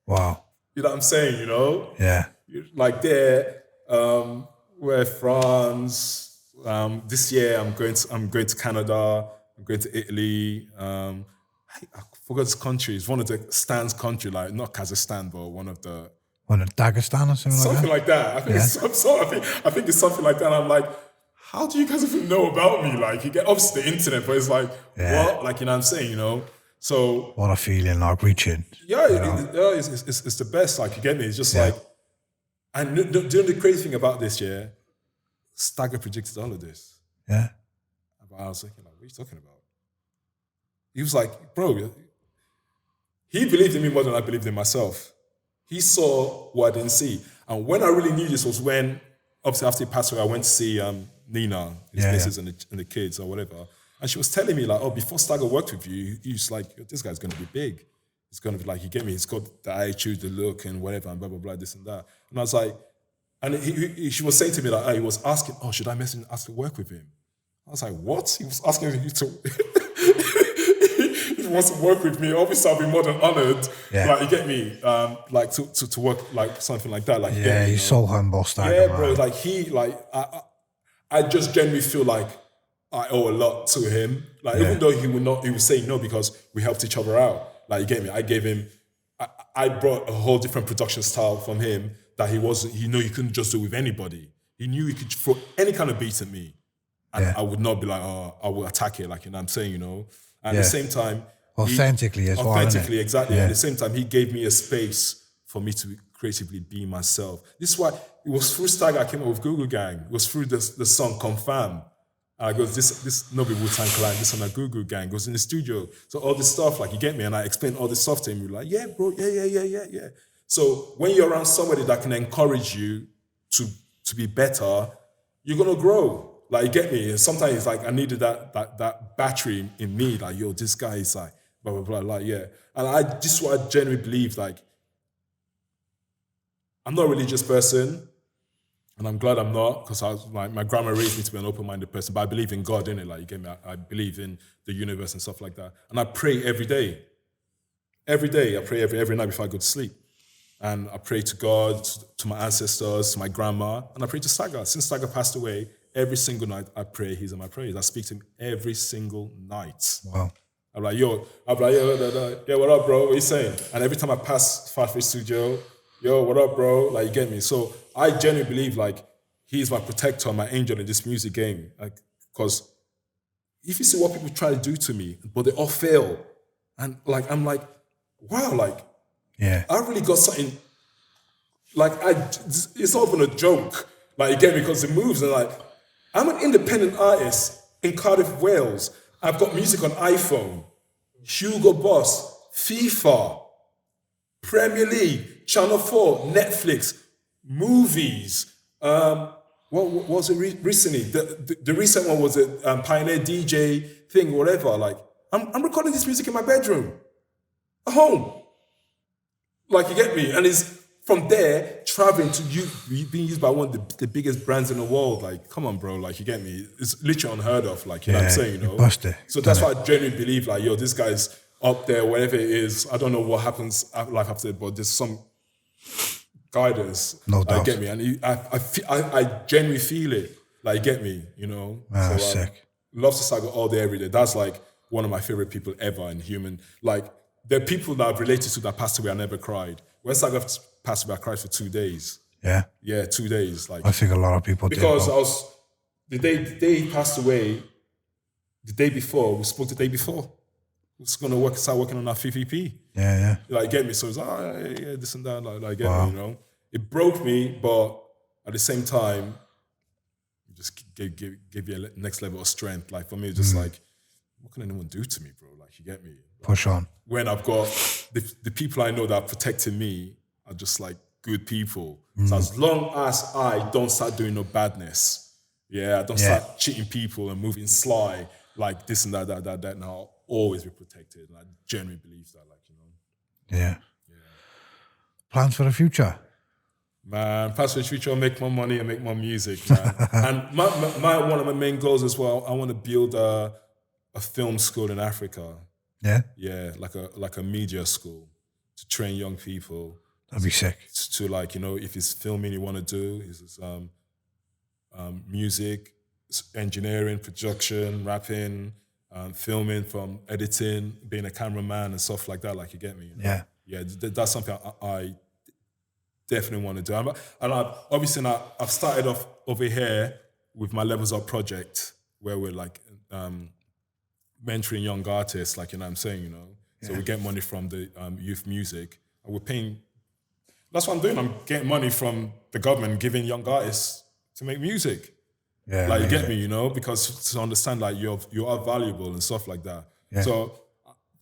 Wow. You know what I'm saying, you know? Yeah. Like there, we're France. This year I'm going to Canada. I'm going to Italy. I forgot this country. It's one of the Stan's country, like not Kazakhstan, but one of the Dagestan or something like that. I think I think it's something like that. And I'm like, how do you guys even know about me? Like, you get obviously the internet, but it's like, what? Like, you know what I'm saying, you know? So what a feeling, like, reaching. Yeah, it's the best. Like, you get me? It's just like, and doing the crazy thing about this year, Stagger predicted all of this. Yeah. I was thinking, like, what are you talking about? He was like, bro, he believed in me more than I believed in myself. He saw what I didn't see. And when I really knew this was when, obviously after he passed away, I went to see Nina, his missus and the kids or whatever. And she was telling me, like, oh, before Stagger worked with you, he's like, this guy's going to be big. It's going to be like, you get me? He's got the attitude, the look and whatever and blah, blah, blah, this and that. And I was like, and she was saying to me, like, he was asking, oh, should I message and ask to work with him? I was like, what? He was asking you to... If he wants to work with me, obviously I'll be more than honored. Yeah. Like, you get me? Like, to work, like, something like that. Like, yeah, he's so humble, Stagger. Yeah, bro. Like, I just genuinely feel like I owe a lot to him. Like, even though he would say no because we helped each other out. Like, you get me? I gave him, I brought a whole different production style from him that he knew he couldn't just do with anybody. He knew he could throw any kind of beat at me. And I would not be like, oh, I will attack it. Like, you know what I'm saying, you know? And at the same time, Authentically as well, innit? Authentically, exactly. Yeah. At the same time, he gave me a space for me to creatively be myself. This is why it was through Stagger I came up with Google Gang. It was through the song Confirm. I goes, this no be Wu-Tang Clan, this on a Google Gang. Goes in the studio. So all this stuff, like, you get me? And I explained all this stuff to him. You're like, yeah, bro, yeah. So when you're around somebody that can encourage you to be better, you're gonna grow. Like, you get me? And sometimes it's like I needed that battery in me, like, yo, this guy is like, blah, blah, blah, like, yeah. And this is what I genuinely believe, like, I'm not a religious person, and I'm glad I'm not, because my grandma raised me to be an open-minded person, but I believe in God, innit? Like, you get me? I believe in the universe and stuff like that. And I pray every day. Every day, I pray every night before I go to sleep. And I pray to God, to my ancestors, to my grandma, and I pray to Stagger. Since Stagger passed away, every single night I pray, he's in my prayers. I speak to him every single night. Wow. I'm like, yo, what up, bro? What you saying? And every time I pass Firefish Studio, yo, what up, bro? Like, you get me? So I genuinely believe, like, he's my protector, my angel in this music game. Like, because if you see what people try to do to me, but they all fail, and like, I'm like, wow, like, yeah, I really got something. Like, it's not even a joke. Like, you get me? Because it moves, and like, I'm an independent artist in Cardiff, Wales. I've got music on iPhone, Hugo Boss, FIFA, Premier League, Channel 4, Netflix, movies. What was it recently? The recent one was a Pioneer DJ thing, whatever. Like, I'm recording this music in my bedroom, at home. Like, you get me? And it's from there, traveling to being used by one of the biggest brands in the world. Like, come on, bro. Like, you get me? It's literally unheard of. Like, you know what I'm saying, you know? Busted. So that's why I genuinely believe, like, yo, this guy's up there, whatever it is. I don't know what happens life after it, but there's some guidance. No doubt. Get me? And I genuinely feel it. Like, you get me? You know? Ah, sick. Love to Stagger all day, every day. That's like one of my favorite people ever in human. Like, there are people that I've related to that passed away, I never cried. When Stagger passed away, I cried for 2 days. Yeah? Yeah, 2 days. Like, I think a lot of people because did. the day he passed away, the day before, we spoke the day before. We was going to start working on our VVP. Yeah. Like, get me? So it's like, yeah, this and that, like get me, you know? It broke me, but at the same time, it just gave you a next level of strength. Like, for me, it's just like, what can anyone do to me, bro? Like, you get me? Push on. When I've got the people I know that are protecting me are just like good people. So as long as I don't start doing no badness, I don't start cheating people and moving sly, like this and that, and I'll always be protected. And I genuinely believe that, like, you know. Yeah. Plans for the future? Man, plans for the future, make more money and make more music, man. And one of my main goals as well, I want to build a film school in Africa. Yeah? Yeah, like a media school to train young people. That'd be sick. To, like, you know, if it's filming you want to do, it's music, engineering, production, rapping, filming, from editing, being a cameraman and stuff like that. Like, you get me? You know? Yeah. Yeah, that's something I definitely want to do. And I've started off over here with my Levels Up project, where we're like mentoring young artists, like, you know what I'm saying, you know. So we get money from the youth music, and we're paying. That's what I'm doing. I'm getting money from the government, giving young artists to make music. Yeah, like, you get me, you know, because to understand, like, you are valuable and stuff like that. Yeah. So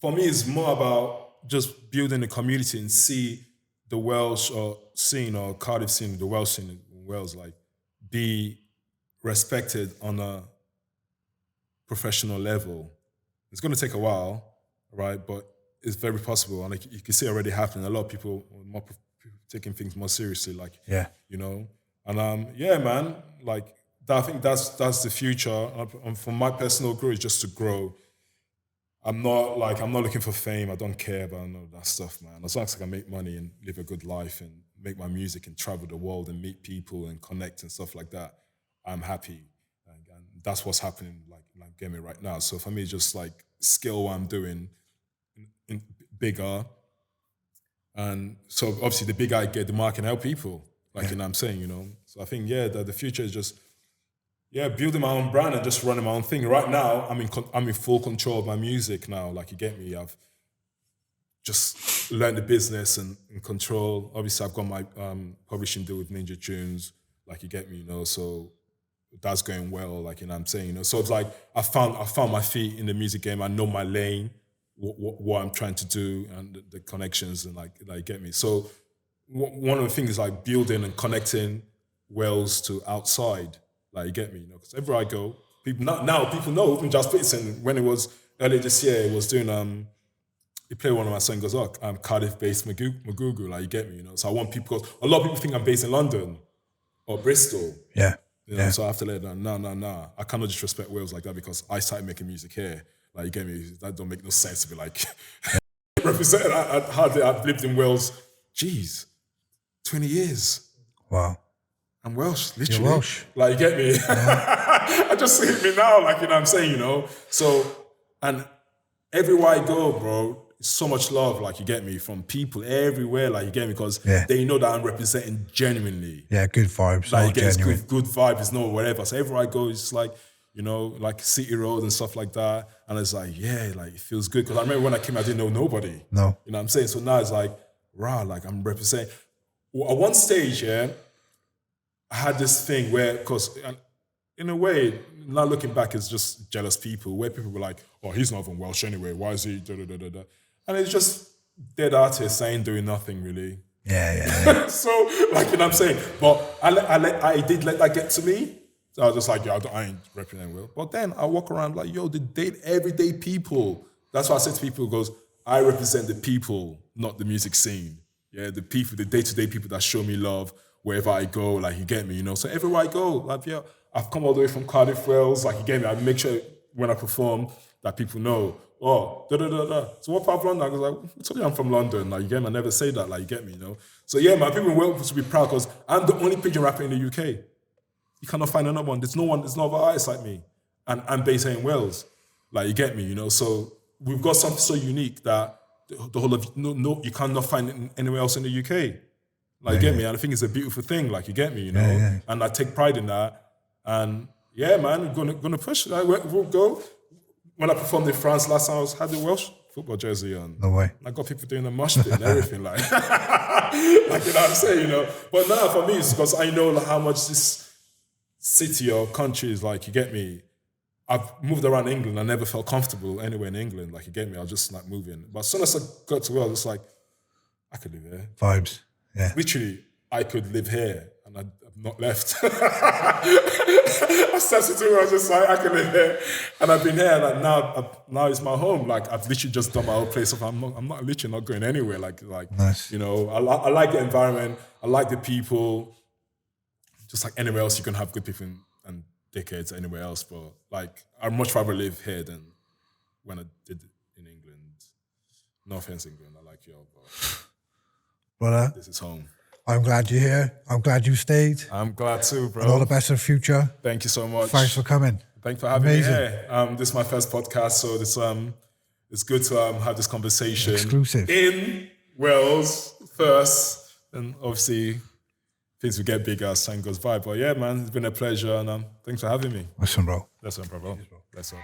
for me, it's more about just building a community and see the Welsh scene or Cardiff scene, the Welsh scene in Wales, like, be respected on a professional level. It's going to take a while, right? But it's very possible, and like, you can see it already happening. A lot of people are more taking things more seriously, like, you know. And man, like, I think that's the future. And for my personal growth, is just to grow. I'm not looking for fame. I don't care about none of that stuff, man. As long as I can make money and live a good life and make my music and travel the world and meet people and connect and stuff like that, I'm happy. And that's what's happening, like get me right now. So for me, just like scale what I'm doing in bigger. And so obviously the bigger I get, the more I can help people. Like, you know what I'm saying, you know? So I think, the future is just yeah, building my own brand and just running my own thing. Right now, I'm in full control of my music now. Like, you get me? I've just learned the business and control. Obviously, I've got my publishing deal with Ninja Tunes. Like, you get me? You know, so that's going well. Like, you know what I'm saying? You know, so it's like I found my feet in the music game. I know my lane, what I'm trying to do, and the connections, and like get me. So one of the things is like building and connecting Wales to outside. Like, you get me? You know, because everywhere I go, people now people know. Even Just Peterson, when it was earlier this year, it was doing he played one of my songs. Goes, oh, I'm Cardiff-based Magugu. Like, you get me? You know, so I want people. Because a lot of people think I'm based in London or Bristol. Yeah. You know, so I have to let them know, nah. I cannot disrespect Wales like that because I started making music here. Like, you get me? That don't make no sense to be like represented. I've lived in Wales, 20 years. Wow. I'm Welsh, literally. You're Welsh. Like, you get me? I just see me now, like, you know what I'm saying, you know? So, and everywhere I go, bro, so much love, like, you get me, from people everywhere, like, you get me, because they know that I'm representing genuinely. Yeah, good vibes. Like, you get good vibe, it's no whatever. So everywhere I go, it's like, you know, like City Road and stuff like that. And it's like, yeah, like, it feels good. Because I remember when I came, I didn't know nobody. No. You know what I'm saying? So now it's like, rah, like, I'm representing. Well, at one stage, I had this thing where, because in a way, now looking back, it's just jealous people, where people were like, oh, he's not even Welsh anyway, why is he da-da-da-da-da? And it's just dead artists saying, doing nothing really. Yeah. So, like, you know what I'm saying? But I did let that get to me. So I was just like, yeah, I ain't representing Will. But then I walk around like, yo, everyday people. That's why I said to people, goes, I represent the people, not the music scene. Yeah, the people, the day-to-day people that show me love wherever I go, like, you get me, you know? So everywhere I go, like, yeah, I've come all the way from Cardiff, Wales, like, you get me? I make sure when I perform that people know, oh, da-da-da-da. So what part of London? I was like, I told you I'm from London, like, you get me? I never say that, like, you get me, you know? So yeah, man, people in Wales should be proud because I'm the only Pidgin rapper in the UK. You cannot find another one. There's no other artist like me. And I'm based here in Wales. Like, you get me, you know? So we've got something so unique that the whole of, no, you cannot find it anywhere else in the UK. Like, you get me? And I think it's a beautiful thing, like, you get me, you know? Yeah. And I take pride in that. And yeah, man, we're gonna push. Like, we'll go. When I performed in France last time, I had the Welsh football jersey on. No way. I got people doing the mosh pit and everything, like, like, you know what I'm saying, you know? But now for me, it's because I know, like, how much this city or country is, like, you get me? I've moved around England. I never felt comfortable anywhere in England, like, you get me? I was just like moving. But as soon as I got to Wales, it's like, I could live here. Vibes, yeah. Literally, I could live here and I've not left. I stepped into it, I was just like, I could live here. And I've been here, and now it's my home. Like, I've literally just done my own place. I'm not literally not going anywhere. Like nice. You know, I like the environment. I like the people. Just like anywhere else, you can have good people and dickheads anywhere else. But like, I'd much rather live here than when I did it in England. No offense, England. I like you all, but brother, this is home. I'm glad you're here. I'm glad you stayed. I'm glad too, bro. And all the best for the future. Thank you so much. Thanks for coming. Thanks for having me here. This is my first podcast, so it's good to have this conversation. Exclusive. In Wales first, and obviously things will get bigger as time goes by. But yeah, man, it's been a pleasure, and thanks for having me. Listen, bro. That's one, bro. That's one.